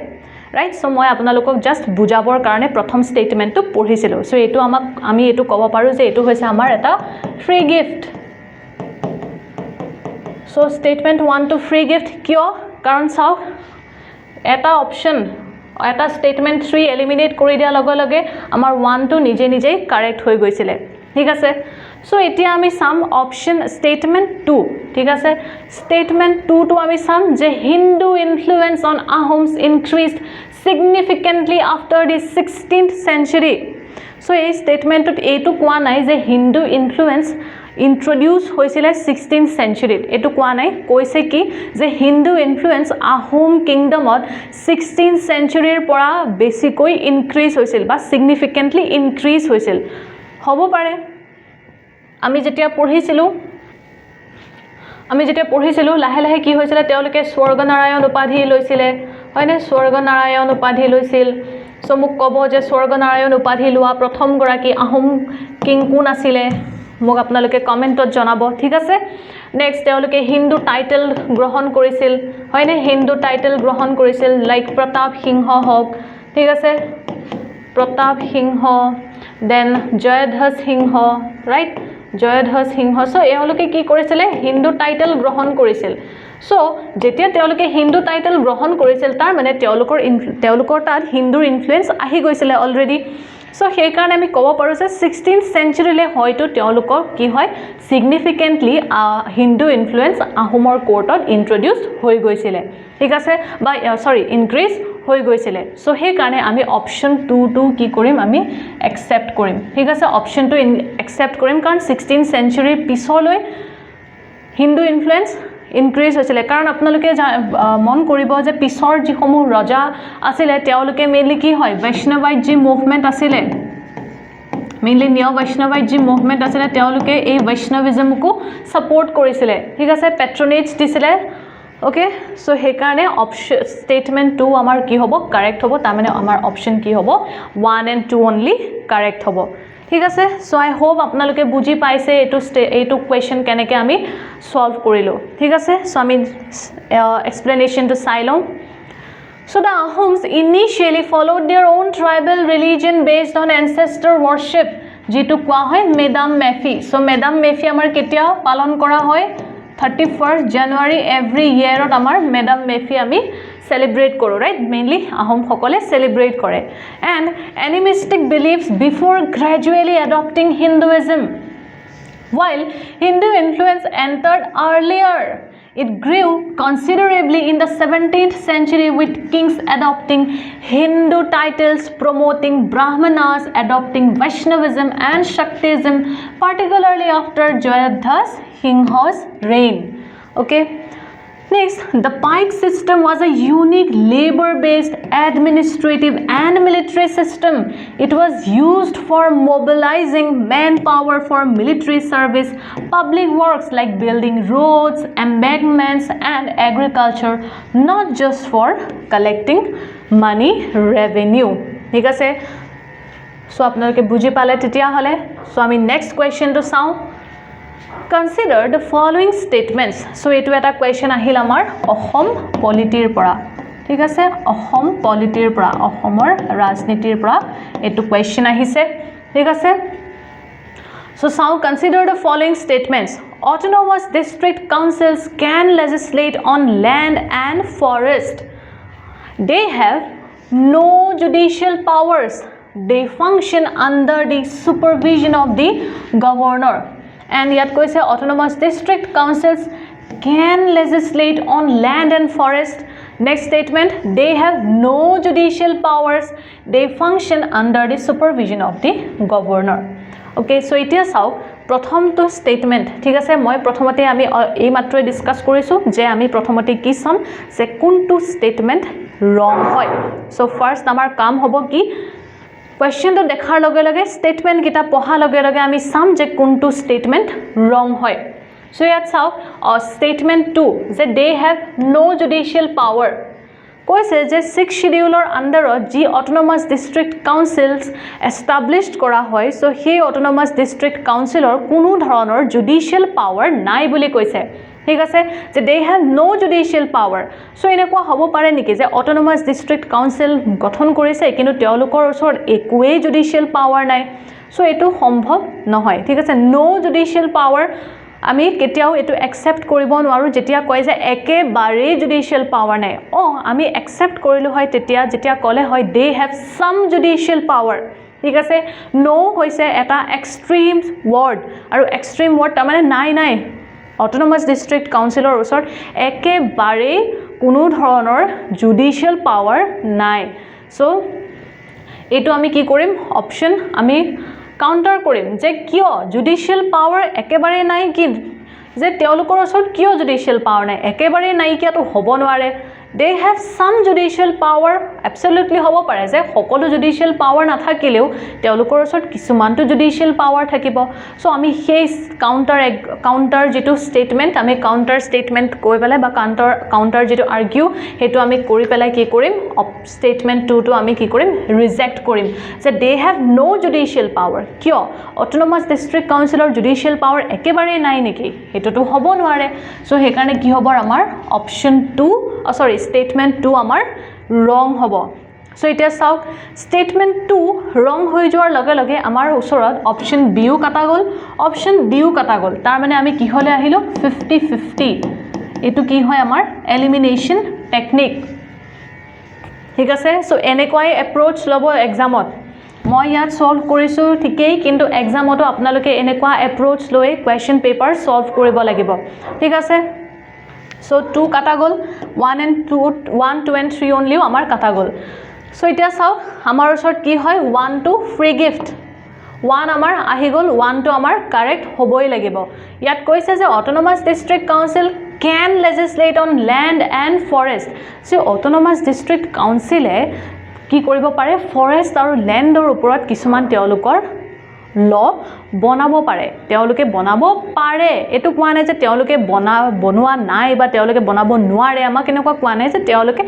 right so মই আপোনালোকক just বুজাবৰ কাৰণে প্ৰথম স্টেটমেন্টটো পঢ়িছিলো সো এটো আমি এটো ক'ব পাৰো যে এটো হৈছে আমাৰ এটা free gift so statement 1 to free gift কিয় কাৰণ চাওক এটা অপচন এটা স্টেটমেন্ট 3 এলিমিনেট কৰি দিয়া লগে লগে আমাৰ 1 to নিজে কারেক্ট হৈ গৈছিল ঠিক আছে সো এতিয়া আমি সাম অপশন স্টেটমেন্ট 2 ঠিক আছে স্টেটমেন্ট 2 to আমি সাম যে Hindu influence on Ahoms increased significantly after the 16th century so এই স্টেটমেন্টত এটো কোৱা নাই যে Hindu influence introduce হৈছিলে 16th century এটো কোৱা নাই কৈছে কি যে Hindu influence Ahom kingdomত 16th century পৰা বেছিকৈ ইনক্ৰিজ হৈছিল বা significantly ইনক্ৰিজ হৈছিল হ'ব পাৰে আমি যেতিয়া পঢ়িছিলো লাহে লাহে কি হৈছিল তেওঁলোকে স্বৰ্গনাৰায়ণ উপাধি লৈছিলে হয়নে স্বৰ্গনাৰায়ণ উপাধি লৈছিল সো মোক ক'ব যে স্বৰ্গনাৰায়ণ উপাধি লোৱা প্ৰথম গৰাকী আহোম কিং কোন আছিল মোক আপোনালোকে কমেন্টত জনাব ঠিক আছে নেক্সট তেওঁলোকে হিন্দু টাইটেল গ্ৰহণ কৰিছিল হয়নে হিন্দু টাইটেল গ্ৰহণ কৰিছিল লাইক প্ৰতাপ সিংহ হক ঠিক আছে প্ৰতাপ সিংহ দেন জয়ধ্বজ সিংহ ৰাইট জয়ধ্বজ সিংহ সো এওঁলোকে কি কৰিছিল হিন্দু টাইটেল গ্ৰহণ কৰিছিল সো যেতিয়া তেওঁলোকে হিন্দু টাইটেল গ্ৰহণ কৰিছিল তাৰ মানে তেওঁলোকৰ তাত হিন্দুৰ ইনফ্লুয়েন্স আহি গৈছিল অলৰেডি সো সেই কাৰণে আমি ক'ব পাৰো যে 16th centuryলে হয়তো তেওঁলোকৰ কি হয় সিগনিফিকেন্টলি হিন্দু ইনফ্লুয়েন্স আহোমৰ কোৰ্টত ইন্ট্ৰোডিউস হৈ গৈছিল ঠিক আছে বা সৰি ইনক্ৰিজ হৈ গৈছিল সো সেই কাৰণে আমি অপচন 2 কি কৰিম আমি একসেপ্ট কৰিম ঠিক আছে অপচন 2 একসেপ্ট কৰিম কাৰণ 16th century পিছলৈ হিন্দু ইনফ্লুয়েন্স ইনক্ৰিজ হৈছিল কাৰণ আপোনালোকে মন কৰিব যে পিছৰ যিসমূহ ৰজা আছিল তেওঁলোকে মেইনলি কি হয় বৈষ্ণৱাইট যি মুভমেন্ট আছিল মেইনলি নিও বৈষ্ণৱাইট যি মুভমেন্ট আছিল তেওঁলোকে এই বৈষ্ণৱিজমকো সাপোৰ্ট কৰিছিল ঠিক আছে পেট্ৰনেজ দিছিল ওকে সো সেই কাৰণে অপচন স্টেটমেন্ট 2 আমাৰ কি হ'ব কাৰেক্ট হ'ব তাৰ মানে আমাৰ অপচন কি হ'ব 1 and 2 only কারেক্ট হ'ব ঠিক আছে সো আই হোপ আপোনালোকে বুজি পাইছে এইটো কোৱেশ্চন কেনেকৈ আমি সলভ কৰিলো ঠিক আছে সো আমি এক্সপ্লেনেশনটো চাই লওঁ So the Ahoms initially followed their own tribal religion based on ancestor worship যেটো কোৱা হয় মেডাম মেফি সো মেডাম মেফি আমাৰ কেতিয়া পালন কৰা হয় 31st January every year ত আমাৰ মেডাম মেফি আমি celebrate koro right mainly ahom সকলে celebrate কৰে and animistic beliefs before gradually adopting Hinduism while Hindu influence entered earlier it grew considerably in the 17th century with kings adopting Hindu titles promoting Brahmanas adopting Vaishnavism and Shaktism particularly after Jayadhas Singha's reign okay Next, the Pike system was a unique labor-based administrative and military system. It was used for mobilizing manpower for military service, public works like building roads, embankments, and agriculture, not just for collecting money revenue. ঠিক আছে? So, আপোনালোকে বুজি পালে তেতিয়া হলে. So, আমি next question to চাওঁ. Consider the following statements. So, etu eta question ahil amar Ahom politir pora. ঠিক আছে অসম পলিটিৰ পৰা অসমৰ ৰাজনীতিৰ পৰা এটো কোৱেশ্চন আহিছে ঠিক আছে So now consider the following statements. Autonomous district councils can legislate on land and forest. They have no judicial powers. They function under the supervision of the governor. And yet koise autonomous district councils can legislate on land and forest. Next statement, they have no judicial powers. They function under the supervision of the governor. Okay, so এতিয়া চাওক প্ৰথমটো statement ঠিক আছে মই প্ৰথমতে আমি এই মাত্ৰই discuss কৰিছো যে আমি প্ৰথমতে কি চাম যে কোনটো স্টেটমেন্ট ৰং হয় সো ফাৰ্স্ট আমাৰ কাম হ'ব কি কোৱেশ্চনটো দেখাৰ লগে লগে স্টেটমেন্ট কিটা পঢ়া লগে লগে আমি চাম যে কোনটো স্টেটমেন্ট ৰং হয় সো ইয়াত চাওক স্টেটমেন্ট 2 যে they have no judicial power কৈছে যে 6 শিডিউলৰ আন্ডাৰত যি অটোনমাস ডিস্ট্ৰিক্ট কাউন্সিলস এস্টাবলিশড কৰা হয় সো সেই অটোনমাস ডিস্ট্ৰিক্ট কাউন্সিলৰ কোনো ধৰণৰ জুডিশিয়াল পাৱাৰ নাই বুলি কৈছে ঠিক আছে যে they have no judicial power so এনেকুৱা হ'ব পাৰে নেকি যে অটোনমাস ডিস্ট্ৰিক্ট কাউন্সিল গঠন কৰিছে কিন্তু তেওঁলোকৰ ওচৰত একোৱে জুডিশিয়াল পাৱাৰ নাই সো এটো সম্ভৱ নহয় ঠিক আছে no judicial power আমি কেতিয়াও এটো একসেপ্ট কৰিব নোৱাৰো যেতিয়া কয় যে একেবাৰে জুডিশিয়াল পাৱাৰ নাই আমি একসেপ্ট কৰিলো হয় যেতিয়া কলে হয় they have some judicial power ঠিক আছে no হৈছে এটা এক্সট্ৰিম ওয়াৰ্ড আৰু এক্সট্ৰিম ওয়াৰ্ড তাৰ মানে নাই অটোনমাস ডিস্ট্ৰিক্ট কাউন্সিলৰ ওচৰত একেবাৰে কোনো ধৰণৰ জুডিশিয়াল পাৱাৰ নাই সো এটো আমি কি কৰিম অপচন আমি কাউন্টাৰ কৰিম যে কিয় জুডিশিয়াল পাৱাৰ একেবাৰে নাই কি যে তেওঁলোকৰ ওচৰত কিয় জুডিশিয়াল পাৱাৰ নাই একেবাৰে নাই কিয়াটো হ'ব নোৱাৰে they have some judicial power absolutely হ'ব পাৰে যে সকলো জুডিশিয়াল পাৱাৰ নাথাকিলেও তেওঁলোকৰ ওচৰত কিছুমানটো জুডিশিয়াল পাৱাৰ থাকিব সো আমি সেই কাউন্টাৰ যেটো স্টেটমেন্ট আমি কাউন্টাৰ স্টেটমেন্ট কৈ পেলাই বা কাউন্টাৰ যেটো আৰ্গিউ হেতু আমি কৰি পেলাই কি কৰিম স্টেটমেন্ট 2 টো আমি কি কৰিম ৰিজেক্ট কৰিম যে they have no judicial power কিয় অটোনমাস ডিস্ট্ৰিক্ট কাউন্সিলৰ জুডিশিয়াল পাৱাৰ একেবাৰে নাই নেকি হেতুটো হ'ব নোৱাৰে সো সেই কাৰণে কি হ'ব আমাৰ অপচন 2 sorry statement 2 আমাৰ wrong হ'ব সো এতিয়া চাওক statement 2 wrong হৈ যোৱাৰ লগে লগে আমাৰ ওচৰত option B ও কাটা গল option D ও কাটা গল তাৰ মানে আমি কি হলে আহিলো 50-50 এটো কি হয় আমাৰ elimination technique ঠিক আছে সো এনেকৈ approach লব এক্সামত মই ইয়াত সলভ কৰিছো ঠিকই কিন্তু এক্সামতো আপোনালোকে এনেকুৱা approach লৈ question paper solve কৰিব লাগিব ঠিক আছে so 2 kata gol 1 2 and 3 only amar kata gol so itia saw amar osor ki hoy 1 to free gift 1 amar ahi gol 1 to amar correct hoboi lagibo yat koise je autonomous district council can legislate on land and forest so autonomous district council e ki koribo pare forest aru land or uporat kisuman teolukor law বনাব পাৰে তেওঁলোকে বনাব পাৰে এটো কোৱা নাই যে তেওঁলোকে বনোৱা নাই বা তেওঁলোকে বনাব নোৱাৰে আমাক কেনেকুৱা কোৱা নাই যে তেওঁলোকে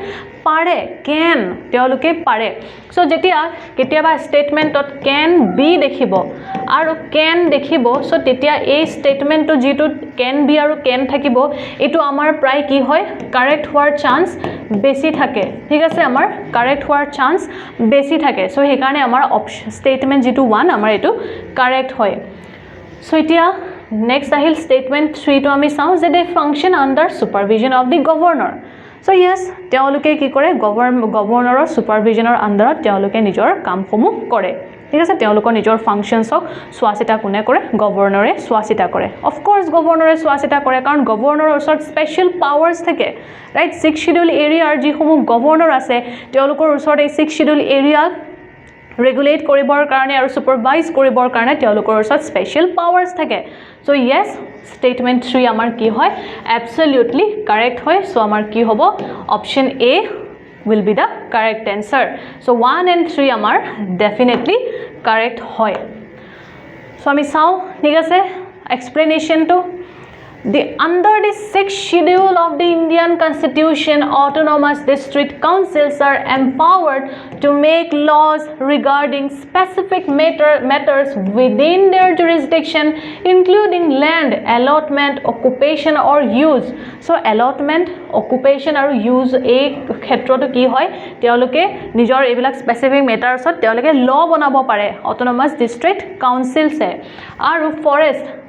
পাৰে can তেওঁলোকে পাৰে সো যেতিয়া কেতিয়াবা স্টেটমেন্টত can be দেখিব আৰু can দেখিব সো তেতিয়া এই স্টেটমেন্টটো যেটো can be আৰু can থাকিব এটো আমাৰ প্ৰায় কি হয় কাৰেক্ট হোৱাৰ চান্স বেছি থাকে ঠিক আছে আমাৰ কাৰেক্ট হোৱাৰ চান্স বেছি থাকে সো সেই কাৰণে আমাৰ স্টেটমেন্ট যেটো 1 আমাৰ এটো কাৰেক্ট হয় So itia next ahil statement 3 to ami saw that they function under supervision of the governor so yes teoluke ki kore governor or supervisionor under teoluke nijor kam homu kore ঠিক আছে teolukor nijor functions ok swasita kune kore governor e swasita kore of course governor e swasita kore karon governor osort special powers thake right 6 schedule area ar ji homu governor ase teolukor osort ei 6 schedule area regulate koribor karone aru supervise koribor karone teolukor osot special powers thake so yes statement 3 amar ki hoy absolutely correct hoy so amar ki hobo option A will be the correct answer so 1 and 3 amar definitely correct hoy so ami sao thik ase explanation to under the 6th schedule of the Indian Constitution, autonomous district councils are empowered to make laws regarding specific matters within their jurisdiction, including land allotment, occupation or use. So allotment, occupation or use a khetroto ki hoy teoloke nijor ebilak specific matters ot teoloke law banabo pare autonomous district council se aru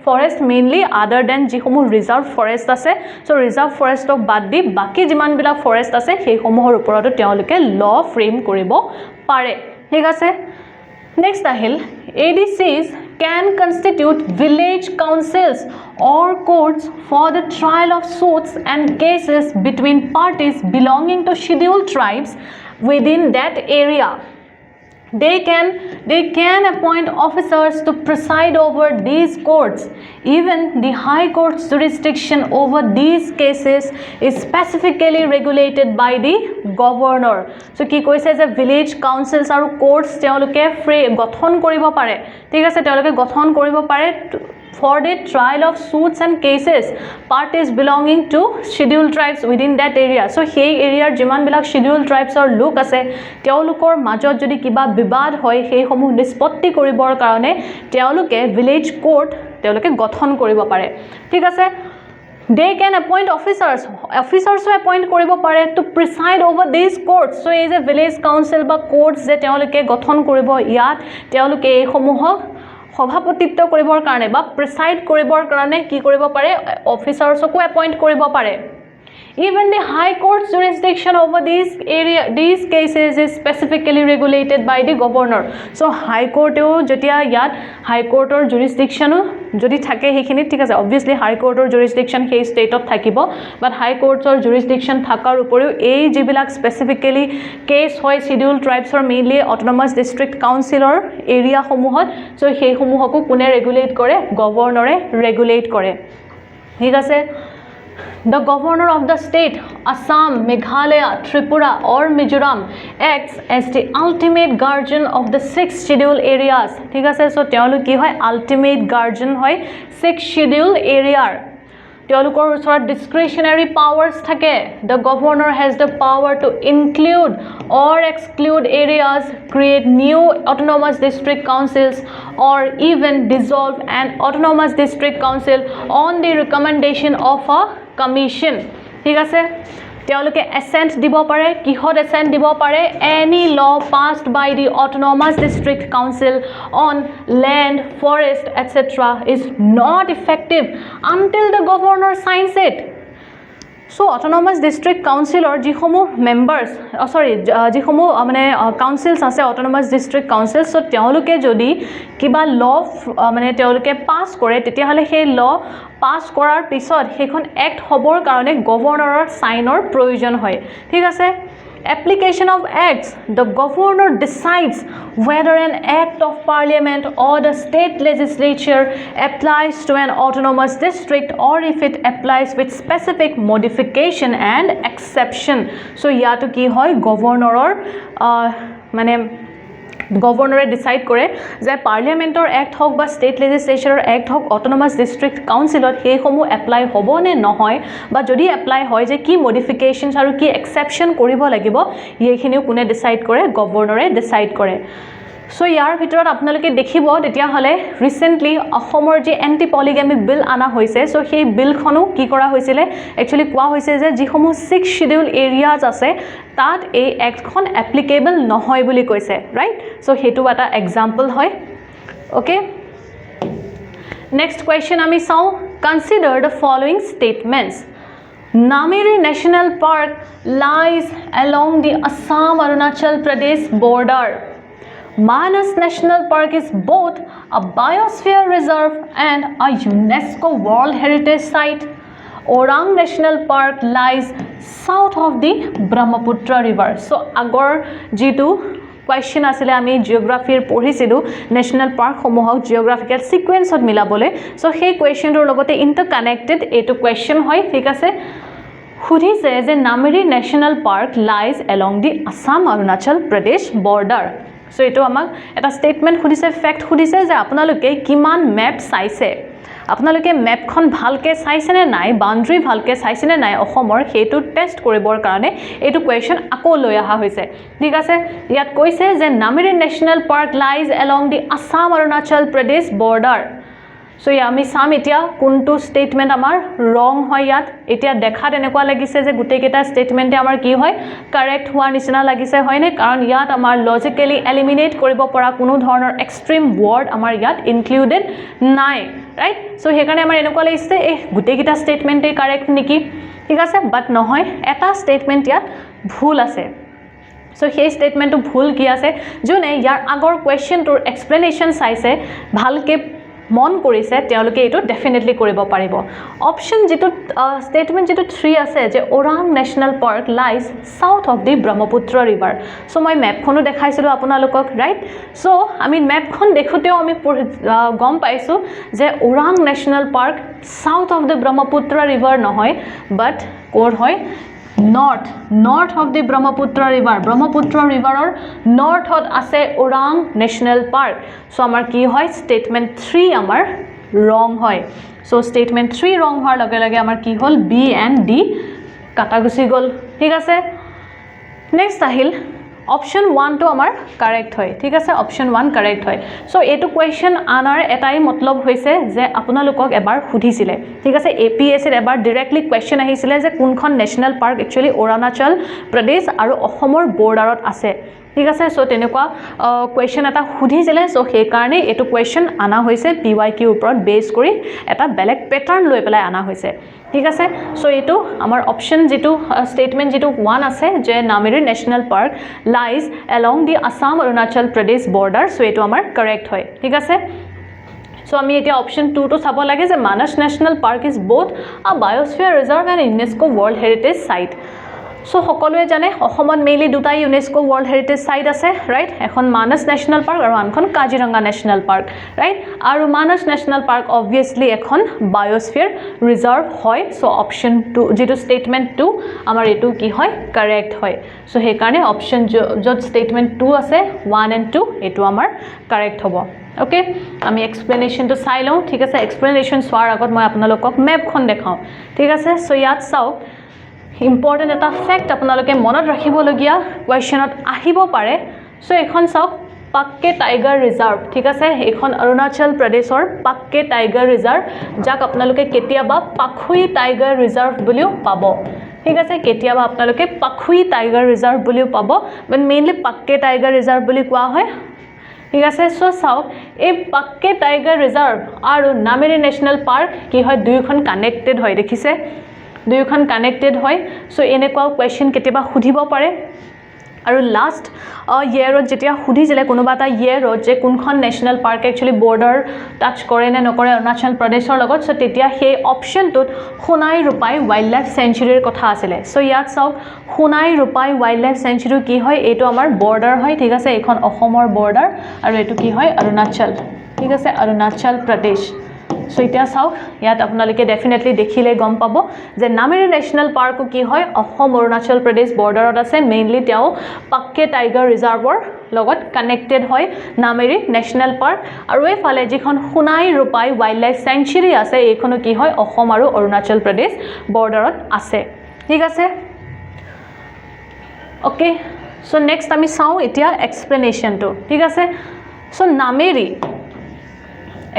forest mainly other than jihomu reserve forest ase so reserve forest ok bad di baki jiman bila forest ase sei homohor uporoto teoloke law frame koribo pare thik ase next ahil ADCs can constitute village councils or courts for the trial of suits and cases between parties belonging to scheduled tribes within that area. They can appoint officers to preside over these courts. Even the High Court's jurisdiction over these cases is specifically regulated by the governor. So কি কৈছে যে village councils আৰু courts তেওঁলোকে গঠন কৰিব পাৰে ঠিক আছে তেওঁলোকে গঠন কৰিব পাৰে for the trial of suits and cases parties belonging to scheduled tribes within that area. So সেই এৰিয়াৰ যিমান বিলাক scheduled tribes or লোক আছে তেওঁলোকৰ মাজত যদি কিবা বিবাদ হয় সেই সমূহ নিষ্পত্তি কৰিবৰ কাৰণে তেওঁলোকে village court তেওঁলোকে গঠন কৰিব পাৰে ঠিক আছে they can appoint officers appoint কৰিব পাৰে to preside over these courts. So is a village council বা courts যে তেওঁলোকে গঠন কৰিব ইয়াত তেওঁলোকে এই সমূহক সভাপতিত্ব কৰিবৰ কাৰণে বা প্ৰিসাইড কৰিবৰ কাৰণে কি কৰিব পাৰে অফিচাৰসকো এপইন্ট কৰিব পাৰে Even the High Court's jurisdiction over these cases is specifically regulated by the governor. So High Court jetia yat High Court or jurisdiction jodi thake hekhini thik ase obviously High Court or jurisdiction he state of thakibo but High Courts or jurisdiction thakar uporiu ei jibilak specifically case hoy scheduled tribes or mainly autonomous district council or area homuhot so hei homuhoko kune regulate kore governor regulate kore thik ase The governor of the state, Assam, Meghalaya, Tripura or Mizoram acts as the ultimate guardian of the 6 scheduled areas. ঠিক আছে so তেওঁলোক কি হয় ultimate guardian হয় 6 scheduled area. তেওঁলোকৰ ওচৰত discretionary powers থাকে. The governor has the power to include or exclude areas, create new autonomous district councils or even dissolve an autonomous district council on the recommendation of a commission. ঠিক আছে তেওঁলোকে assent দিব পাৰে কিহত assent দিব পাৰে any law passed by the autonomous district council on land forest etc is not effective until the governor signs it. So autonomous district council or jihomu members jihomu mane councils ase autonomous district councils so teoluke jodi kiba law mane teoluke pass kore tetia hale he law pass korar pisot hekhon act hobor karone governor sign or provision hoy thik ase application of acts the governor decides whether an act of parliament or the state legislature applies to an autonomous district or if it applies with specific modification and exception so yato ki hoy governor mane governor decide kore je parliament or act hok ba state legislature act hok autonomous district council or he homu apply hobo ne nohoy ba jodi apply hoy je ki modifications aru ki exception koribo lagibo yekhini kune decide kore governor decide kore so yar bhitorat apnaloke dekhibo tetia hole recently ahomor je anti polygamy bill ana hoise so he bill khonu ki kora hoisile actually kwa hoise je ji homu 6 scheduled areas ase tat ei act khon applicable nohoy boli koise right so hetu eta example hoy okay next question ami saw consider the following statements Namiri National Park lies along the Assam Arunachal Pradesh border Manas National Park is both a biosphere reserve and a UNESCO World Heritage Site. Orang National Park lies south of the Brahmaputra River. So, agor jitu question asile ami geography পঢ়িছিলো national park সমূহক geographical sequence ত মিলাবলে so সেই question ৰ লগতে interconnected এটো question হয় ঠিক আছে সুধিছে যে Namiri National Park lies along the Assam Arunachal Pradesh border so eto amak eta statement khudise fact khudise je apnaloke kiman map saise apnaloke map khon bhalke saise ne nai boundary bhalke saise ne nai ohomor hetu test koribor karone etu question ako loi aha hoise thik ase yat koise je Namiri National Park lies along the Assam Arunachal Pradesh border so আমি সাম এতিয়া কোনটো statement আমাৰ ৰং হয় ইয়াত এতিয়া দেখাত এনেকুৱা লাগিছে যে গুটেকেটা স্টেটমেন্টে আমাৰ কি হয় কাৰেক্ট হোৱা নিচিনা লাগিছে হয়নে কাৰণ ইয়াত আমাৰ লজিক্যালি এলিমিনেট কৰিব পৰা কোনো ধৰণৰ এক্সট্ৰিম ওয়াৰ্ড আমাৰ ইয়াত ইনক্লুডেড নাই ৰাইট সো হেকাৰণে আমাৰ এনেকুৱা লাগিছে এই গুটেকেটা স্টেটমেন্টে কারেক্ট নেকি ঠিক আছে বাট নহয় এটা স্টেটমেন্ট ইয়াত ভুল আছে So he statement to bhul ki ase jone yar agor question to explanation saise bhalke মন কৰিছে তেওঁলোকে এইটো ডেফিনেটলি কৰিব পাৰিব অপশ্যন যেটো ষ্টেটমেন্ট যেটো 3 আছে যে Orang national park lies south of the Brahmaputra river so মই মেপখনো দেখাইছিলো আপোনালোকক ৰাইট সো আমি মেপখন দেখোতেও আমি গম পাইছো যে Orang national park south of the Brahmaputra river নহয় বাট কোৰ হয় north of the Brahmaputra river north hot ase Orang National Park so amar ki hoy statement 3 amar wrong hoy so statement 3 wrong har lage lage amar ki hol B and D kata gusi gol thik ase next ahil option 1 to amar correct hoy thik ase option 1 correct hoy so etu question anar etai matlab hoise je আপোনালোকক এবাৰ খুধিছিলে ঠিক আছে APSC এৰ এবাৰ directly question আহিছিলে যে কোনখন national park actually Arunachal Pradesh আৰু অসমৰ বৰ্ডাৰত আছে ঠিক আছে সো তেনেকুৱা question এটা খুধিছিলে সো সেই কাৰণে এটো question আনা হৈছে PYQ ওপৰত বেস কৰি এটা বেলেগ প্যাটাৰ্ন লৈ পেলাই আনা হৈছে ঠিক আছে সো এটো আমাৰ অপশন যেটো স্টেটমেন্ট যেটো 1 আছে যে Nameri national park lies along the Assam Arunachal Pradesh border so এটো আমাৰ কারেক্ট হয় ঠিক আছে So আমি এটা অপশন 2 to চাব লাগে যে Manas national park is both a biosphere reserve and UNESCO world heritage site so সকলোৱে জানে অসমত মেইনলি দুটা ইউনেস্কো ওয়াৰ্ল্ড হেৰিটেজ সাইট আছে ৰাইট এখন মানস ন্যাশনাল পাৰ্ক আৰু আনখন কাজিৰঙা ন্যাশনাল পাৰ্ক ৰাইট আৰু মানস ন্যাশনাল পাৰ্ক অবভিয়াসলি এখন বায়োস্ফিয়াৰ ৰিজাৰ্ভ হয় সো অপশন 2 যেটো স্টেটমেন্ট 2 আমাৰ এটো কি হয় কাৰেক্ট হয় সো হে কাৰণে অপশন যত স্টেটমেন্ট 2 আছে 1 and 2 এটো আমাৰ কারেক্ট হ'ব ওকে আমি এক্সপ্লেনেশন তো চাই লওঁ ঠিক আছে এক্সপ্লেনেশন সোৱাৰ আগত মই আপোনালোকক মেপখন দেখাও ঠিক আছে সো ইয়াত চাও ইম্পৰ্টেন্ট এটা ফ্যাক্ট আপোনালোকে মনত ৰাখিবলগীয়া কোৱেশ্চনত আহিব পাৰে সো এখন চাওক পাক্কে টাইগাৰ ৰিজাৰ্ভ ঠিক আছে এখন অৰুণাচল প্ৰদেশৰ পাক্কে টাইগাৰ ৰিজাৰ্ভ যাক আপোনালোকে কেতিয়াবা পাখুই টাইগাৰ ৰিজাৰ্ভ বুলিও পাব ঠিক আছে কেতিয়াবা আপোনালোকে পাখুই টাইগাৰ ৰিজাৰ্ভ বুলিও পাব বাট মেইনলি পাক্কে টাইগাৰ ৰিজাৰ্ভ বুলি কোৱা হয় ঠিক আছে সো চাওক এই পাক্কে টাইগাৰ ৰিজাৰ্ভ আৰু নামেৰি ন্যাশনাল পার্ক কি হয় দুইখন কানেক্টেড হয় দেখিছে দুইখন কানেক্টেড হয় সো এনেকুৱা কোৱেশ্চন কেতিয়াবা খুধিব পাৰে আৰু লাষ্ট ইয়াৰত যেতিয়া খুধিছিলে কোনোবা এটা ইয়াৰত যে কোনখন national park actually border touch কৰে নে নকৰে অৰুণাচল প্ৰদেশৰ লগত সো তেতিয়া সেই অপশনটোত সোণাই ৰূপাই ওয়াইল্ড লাইফ সেঞ্চুৰীৰ কথা আছিলে সো ইয়াত চাওক Sonai Rupai wild life century কি হয় এটো আমাৰ বৰ্ডাৰ হয় ঠিক আছে এখন অসমৰ বৰ্ডাৰ আৰু এটো কি হয় অৰুণাচল ঠিক আছে অৰুণাচল প্ৰদেশ সো এটা চাওক ইয়াত আপোনালোকে ডেফিনেটলি দেখিলে গম পাব যে নামেৰি ন্যাশনাল পাৰ্কো কি হয় অসম অৰুণাচল প্ৰদেশ বৰ্ডাৰত আছে মেইনলি তেও পাক্কে টাইগাৰ ৰিজাৰ্ভৰ লগত কানেক্টেড হয় নামেৰি ন্যাশনাল পাৰ্ক আৰু এফালে যিখন Sonai Rupai wild life century আছে এইখনো কি হয় অসম আৰু অৰুণাচল প্ৰদেশ বৰ্ডাৰত আছে ঠিক আছে ওকে সো নেক্সট আমি চাও এতিয়া এক্সপ্লেনেশন তো ঠিক আছে so Nameri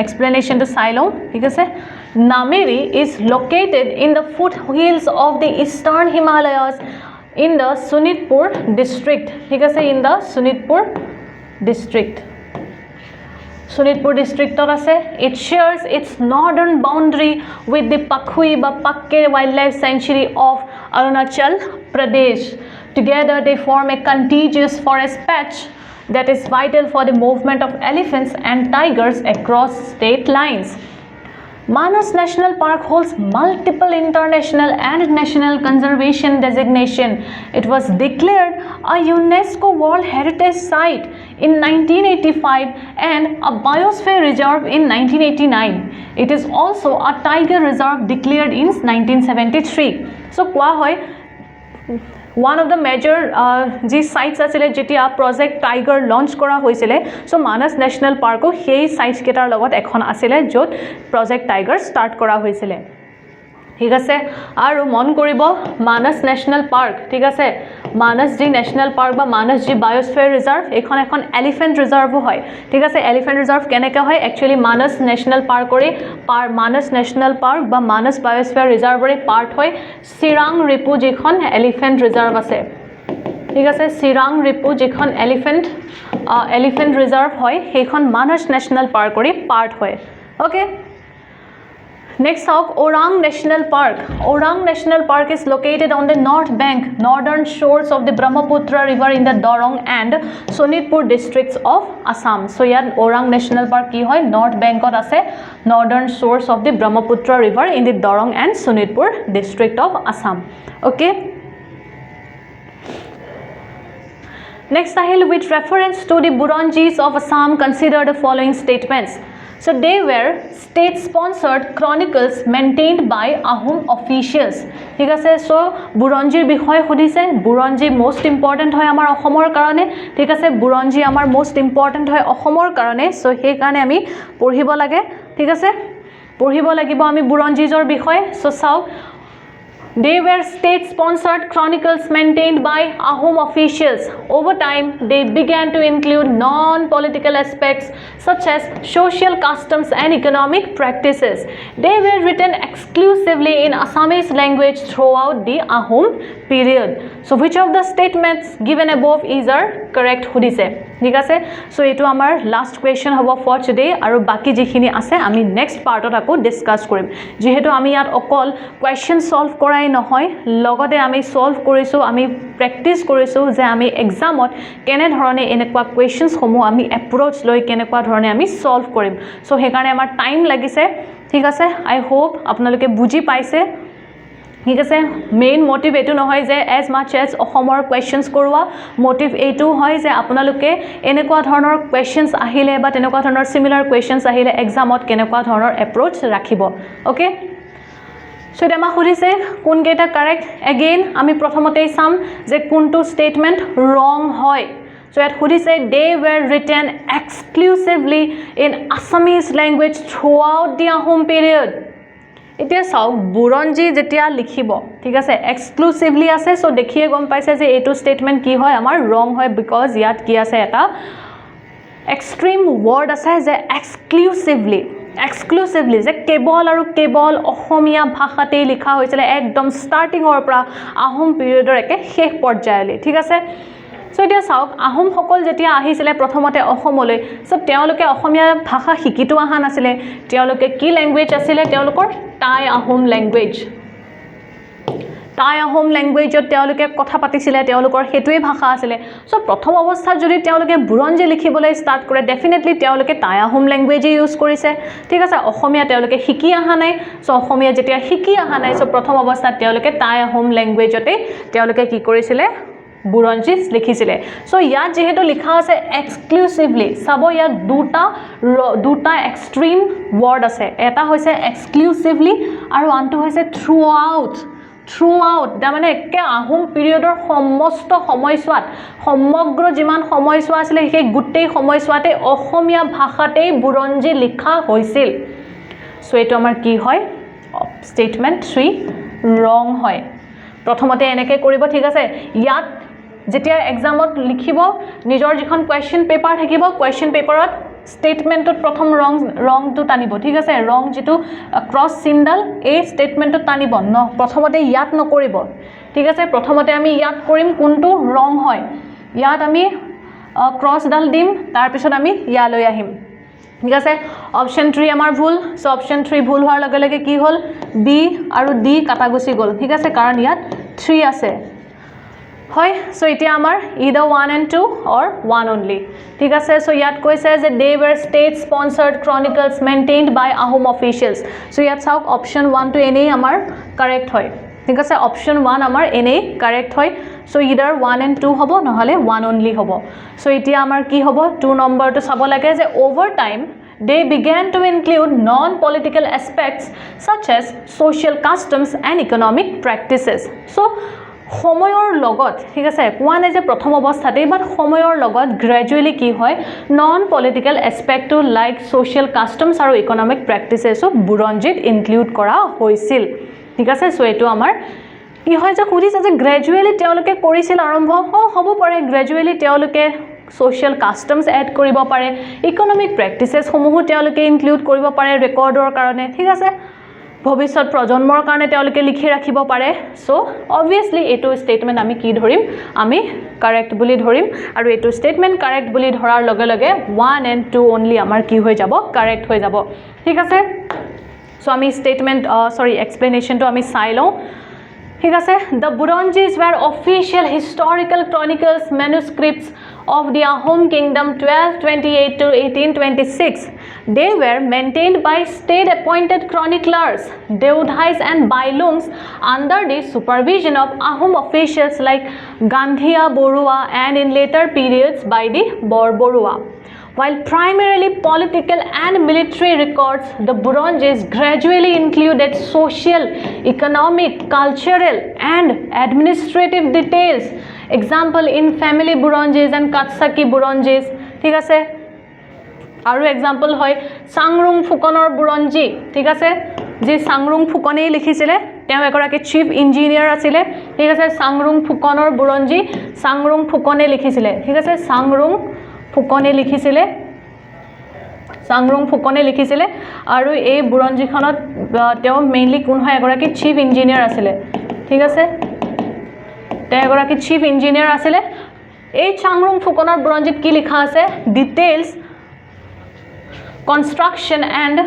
explanation to silo ঠিক আছে Nameri is located in the foothills of the eastern Himalayas in the Sunitpur district ঠিক আছে in the Sunitpur district ত আছে it shares its northern boundary with the Pakhui বা Pakke wildlife sanctuary of Arunachal Pradesh together they form a contiguous forest patch that is vital for the movement of elephants and tigers across state lines. Manas National Park holds multiple international and national conservation designation. It was declared a UNESCO World Heritage Site in 1985 and a Biosphere Reserve in 1989. It is also a Tiger Reserve declared in 1973. So, kwa hoy one of the major ji sites asile jetia project tiger launch kora hoisile so Manas National Park o hei sites ketar logot ekhon asile jot project tiger start kora hoisile ঠিক আছে আৰু মন কৰিব মানস national park ঠিক আছে মানস G national park বা মানস G biosphere reserve এখন elephant reserve হয় ঠিক আছে এলিফেন্ট রিজার্ভ কেনেকা হয় একচুয়ালি মানস ন্যাশনাল পাৰ্কৰে মানস ন্যাশনাল পাৰ্ক বা মানস বায়োস্ফিয়াৰ ৰিজাৰ্ভৰে পাৰ্ট হয় চিৰাং ৰিপু যিখন এলিফেন্ট ৰিজাৰ্ভ আছে ঠিক আছে চিৰাং ৰিপু যিখন এলিফেন্ট ৰিজাৰ্ভ হয় সেইখন মানস ন্যাশনাল পাৰ্কৰে পার্ট হয় okay Next out, Orang National Park. Orang National Park is located on the north bank, northern shores of the Brahmaputra River in the Dorong and Sonitpur districts of Assam. So here Orang National Park ki hoy north bank ot ase, northern shores of the Brahmaputra River in the Dorong and Sonitpur district of Assam. Okay. Next ahil, with reference to the Buranjis of Assam, consider the following statements. So they were state-sponsored chronicles maintained by Ahom officials. ঠিক আছে, so বুৰঞ্জীৰ বিষয় সুধিছে, বুৰঞ্জী most important হয় আমাৰ অসমৰ কাৰণে, ঠিক আছে, বুৰঞ্জী আমাৰ most important হয় অসমৰ কাৰণে, so সেই কাৰণে আমি পঢ়িব লাগে, ঠিক আছে, পঢ়িব লাগিব আমি বুৰঞ্জীৰ বিষয়। so চাওক, they were state-sponsored chronicles maintained by Ahom officials. Over time, they began to include non-political aspects such as social customs and economic practices. They were written exclusively in Assamese language throughout the Ahom period. So, which of the statements given above is our correct hudise? ঠিক আছে, so এটো আমাৰ last question হ'ব for today, আৰু বাকি যিখিনি আছে আমি নেক্সট পাৰ্টত আকৌ ডিসকাস কৰিম। যেহেতু আমি ইয়াত অকল কোৱেশ্চন সলভ কৰাই নহয়, লগতে আমি সলভ কৰিছো, আমি প্ৰেক্টিস কৰিছো যে আমি এক্সামত কেনে ধৰণে এনেকুৱা কোৱেশ্চনছ সমূহ আমি এপ্ৰোচ লৈ কেনেকুৱা ধৰণে আমি সলভ কৰিম। সো হেকাৰণে আমাৰ টাইম লাগিছে, ঠিক আছে। আই হোপ আপোনালোকে বুজি পাইছে, ঠিক আছে। মেইন মোটিভ এটো নহয় যে এজ মাছ এজ অসমৰ কোৱেশ্চনছ কৰোৱা, মোটিভ এইটো হয় যে আপোনালোকে এনেকুৱা ধৰণৰ কোৱেশ্চনছ আহিলে বা তেনেকুৱা ধৰণৰ সিমিলাৰ কোৱেশ্চনছ আহিলে এক্সামত কেনেকুৱা ধৰণৰ এপ্ৰোচ ৰাখিব। ওকে, সো এটা আমাক সুধিছে কোনকেইটা কাৰেক্ট। এগেইন আমি প্ৰথমতেই চাম যে কোনটো ষ্টেটমেণ্ট ৰং হয়। So ইয়াত সুধিছে they were written exclusively in Assamese language throughout the Ahom period. এতিয়া চাওক, বুৰঞ্জী যেতিয়া লিখিব, ঠিক আছে, এক্সক্লুসিভলি আছে, সো দেখিয়ে গম পাইছে যে এইটো ষ্টেটমেণ্ট কি হয় আমাৰ ৰং হয়, বিকজ ইয়াত কি আছে এটা এক্সট্ৰিম ৱৰ্ড আছে যে এক্সক্লুসিভলি যে কেৱল আৰু কেৱল অসমীয়া ভাষাতেই লিখা হৈছিল একদম ষ্টাৰ্টিঙৰ পৰা আহোম পিৰিয়ডৰ একে শেষ পৰ্যায়লৈ, ঠিক আছে। সো এতিয়া চাওক, আহোমসকল যেতিয়া আহিছিলে প্ৰথমতে অসমলৈ, সো তেওঁলোকে অসমীয়া ভাষা শিকিটো অহা নাছিলে, তেওঁলোকে কি লেংগুৱেজ আছিলে, তেওঁলোকৰ টাই আহোম লেংগুৱেজ, টাই আহোম লেংগুৱেজত তেওঁলোকে কথা পাতিছিলে, তেওঁলোকৰ সেইটোৱে ভাষা আছিলে। সো প্ৰথম অৱস্থাত যদি তেওঁলোকে বুৰঞ্জী লিখিবলৈ ষ্টাৰ্ট কৰে, ডেফিনেটলি তেওঁলোকে টাই আহোম লেংগুৱেজে ইউজ কৰিছে, ঠিক আছে। অসমীয়া তেওঁলোকে শিকি অহা নাই, সো অসমীয়া যেতিয়া শিকি অহা নাই, সো প্ৰথম অৱস্থাত তেওঁলোকে টাই আহোম লেংগুৱেজতে তেওঁলোকে কি কৰিছিলে, বুৰঞ্জী লিখিছিলে। সো ইয়াত যেহেতু লিখা আছে এক্সক্লুসিভলি, চাব ইয়াত দুটা এক্সট্ৰিম ৱৰ্ড আছে, এটা হৈছে এক্সক্লুসিভলি আৰু আনটো হৈছে থ্ৰুআউট। তাৰমানে একে আহোম পিৰিয়ডৰ সমস্ত সময়ছোৱাত, সমগ্ৰ যিমান সময়ছোৱা আছিলে সেই গোটেই সময়ছোৱাতে অসমীয়া ভাষাতেই বুৰঞ্জী লিখা হৈছিল। সো এইটো আমাৰ কি হয়, ষ্টেটমেণ্ট 3 ৰং হয়। প্ৰথমতে এনেকৈ কৰিব, ঠিক আছে। ইয়াত যেতিয়া এক্সামত লিখিব, নিজৰ যিখন কুৱেশ্যন পেপাৰ থাকিব, কুৱেশ্যন পেপাৰত ষ্টেটমেণ্টত প্ৰথম ৰংটো টানিব, ঠিক আছে। ৰং যিটো ক্ৰছ চিনডাল এই ষ্টেটমেণ্টত টানিব, প্ৰথমতে ইয়াত নকৰিব, ঠিক আছে। প্ৰথমতে আমি ইয়াত কৰিম কোনটো ৰং হয়, ইয়াত আমি ক্ৰছডাল দিম, তাৰপিছত আমি ইয়ালৈ আহিম, ঠিক আছে। অপশ্যন 3 আমাৰ ভুল, সো অপশ্যন 3 ভুল হোৱাৰ লগে লগে কি হ'ল, বি আৰু ডি কাটা গুচি গ'ল, ঠিক আছে, কাৰণ ইয়াত 3 আছে, হয়। সো এতিয়া আমাৰ ইদাৰ 1 and 2 or 1 only, ঠিক আছে। সো ইয়াত কৈছে যে they were state sponsored chronicles maintained by Ahom officials. So ইয়াত চাওক, অপশ্যন 1 টো এনেই আমাৰ কাৰেক্ট হয়, ঠিক আছে। অপশ্যন 1 আমাৰ এনেই কাৰেক্ট হয়। সো ইদাৰ 1 and 2 হ'ব, নহ'লে 1 only হ'ব। সো এতিয়া আমাৰ কি হ'ব, 2 নম্বৰটো চাব লাগে যে over time they began to include non-political aspects such as social customs and economic practices. So সময়ৰ লগত, ঠিক আছে, কোৱা নাই যে প্ৰথম অৱস্থাতেই, বাট সময়ৰ লগত গ্ৰেজুৱেলি কি হয়, নন পলিটিকেল এছপেক্টটো লাইক ছ'চিয়েল কাষ্টমছ আৰু ইকনমিক প্ৰেক্টিচেছো বুৰঞ্জীত ইনক্লুড কৰা হৈছিল, ঠিক আছে। সো এইটো আমাৰ কি হয় যে সুধিছে যে গ্ৰেজুৱেলি তেওঁলোকে কৰিছিল আৰম্ভ, হ'ব পাৰে গ্ৰেজুৱেলি তেওঁলোকে social customs এড কৰিব পাৰে, ইকনমিক প্ৰেক্টিচেছসমূহো তেওঁলোকে ইনক্লুড কৰিব পাৰে ৰেকৰ্ডৰ কাৰণে, ঠিক আছে, ভৱিষ্যত প্ৰজন্মৰ কাৰণে তেওঁলোকে লিখি ৰাখিব পাৰে। সো অবভিয়াছলি এইটো ষ্টেটমেণ্ট আমি কি ধৰিম, আমি কাৰেক্ট বুলি ধৰিম, আৰু এইটো ষ্টেটমেণ্ট কাৰেক্ট বুলি ধৰাৰ লগে লগে 1 and 2 অনলি আমাৰ কি হৈ যাব, কাৰেক্ট হৈ যাব, ঠিক আছে। সো আমি স্টেটমেন্ট এক্সপ্লেনেশনটো আমি চাই লওঁ ঠিক আছে the Buronjis were official historical chronicles manuscripts of the Ahom kingdom 1228 to 1826 they were maintained by state appointed chroniclers Deodhais and Bailungs under the supervision of Ahom officials like Gandhia Borua and in later periods by the Bor Borua. While primarily political and military records, the Buronjis gradually included social, economic, cultural, and administrative details. Example in family Buronjis and Katsaki Buronjis. ঠিক আছে আৰু example হয় চাংৰুং ফুকনৰ বুৰঞ্জী ঠিক আছে যে চাংৰুং ফুকনেই লিখিছিলে তেওঁ এগৰাকী চিফ ইঞ্জিনিয়াৰ আছিলে ঠিক আছে চাংৰুং ফুকনৰ বুৰঞ্জী চাংৰুং ফুকনে লিখিছিলে ঠিক আছে চাংৰুং ফুকনে লিখিছিলে আৰু এই বুৰঞ্জীখনত তেওঁ মেইনলি কোন হয় এগৰাকী চিফ ইঞ্জিনিয়াৰ আছিলে ঠিক আছে তেওঁ এগৰাকী চিফ ইঞ্জিনিয়াৰ আছিলে এই চাংৰুং ফুকনৰ বুৰঞ্জীত কি লিখা আছে details construction and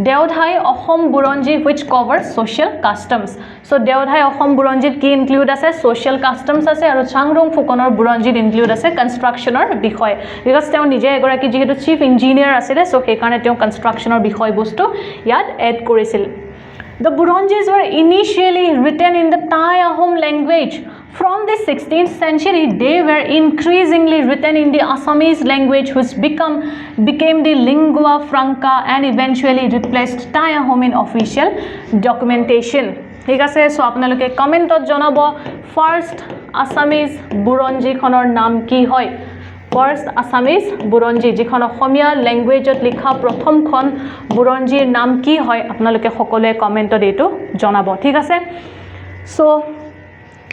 Deodhai Ahom Buronji which covers social customs. So Deodhai Ahom Buronjit ki include ase social customs ase aru Changrung Fukonor Buronjit include ase constructioner bikhoy because teo nije egoraki jehetu chief engineer asile so he karone teo constructioner bikhoy bostu yat add korisil. The Buronjis were initially written in the Thai Ahom language. From the 16th century, they were increasingly written in the Assamese language, which became the lingua franca and eventually replaced Thai Ahom in official documentation. ঠিক আছে so আপোনালোকে কমেন্টত জনাব first Assamese বুৰঞ্জী খনৰ নাম কি হয় first Assamese বুৰঞ্জী যিখন অসমীয়া ল্যাঙ্গুৱেজত লিখা প্ৰথমখন বুৰঞ্জীৰ নাম কি হয় আপোনালোকে সকলোৱে কমেন্টত এটো জনাব ঠিক আছে সো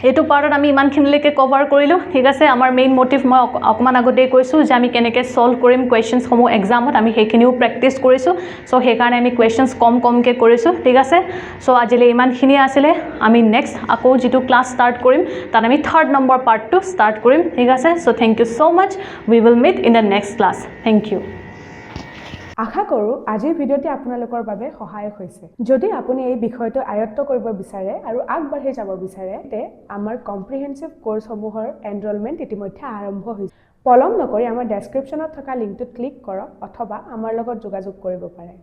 এটো পাৰ্টত আমি ইমানখিনিলৈকে কভাৰ কৰিলো ঠিক আছে আমাৰ মেইন মোটিভ মই অকমান আগতে কৈছো যে আমি কেনেকৈ সলভ কৰিম কোৱেশ্চনছ সমূহ এক্সামত আমি হেকিনিও প্ৰেক্টিছ কৰিছো সো সেই কাৰণে আমি কোৱেশ্চনছ কমকৈ কৰিছো ঠিক আছে সো আজিলে ইমানখিনি আছিল আমি নেক্সট আকৌ যেটো ক্লাস ষ্টাৰ্ট কৰিম তাত আমি থাৰ্ড নম্বৰ পাৰ্টটো ষ্টাৰ্ট কৰিম ঠিক আছে so thank you so much we will meet in the next class thank you আশা কৰো আজিৰ ভিডিঅ'টি আপোনালোকৰ বাবে সহায়ক হৈছে যদি আপুনি এই বিষয়টো আয়ত্ত কৰিব বিচাৰে আৰু আগবাঢ়ি যাব বিচাৰে তে আমাৰ কম্প্ৰিহেনসিভ কোৰ্সসমূহৰ এনৰোলমেন্ট ইতিমধ্যে আৰম্ভ হৈছে পলম নকৰি আমাৰ ডেসক্ৰিপচনত থকা লিংকটোত ক্লিক কৰক অথবা আমাৰ লগত যোগাযোগ কৰিব পাৰে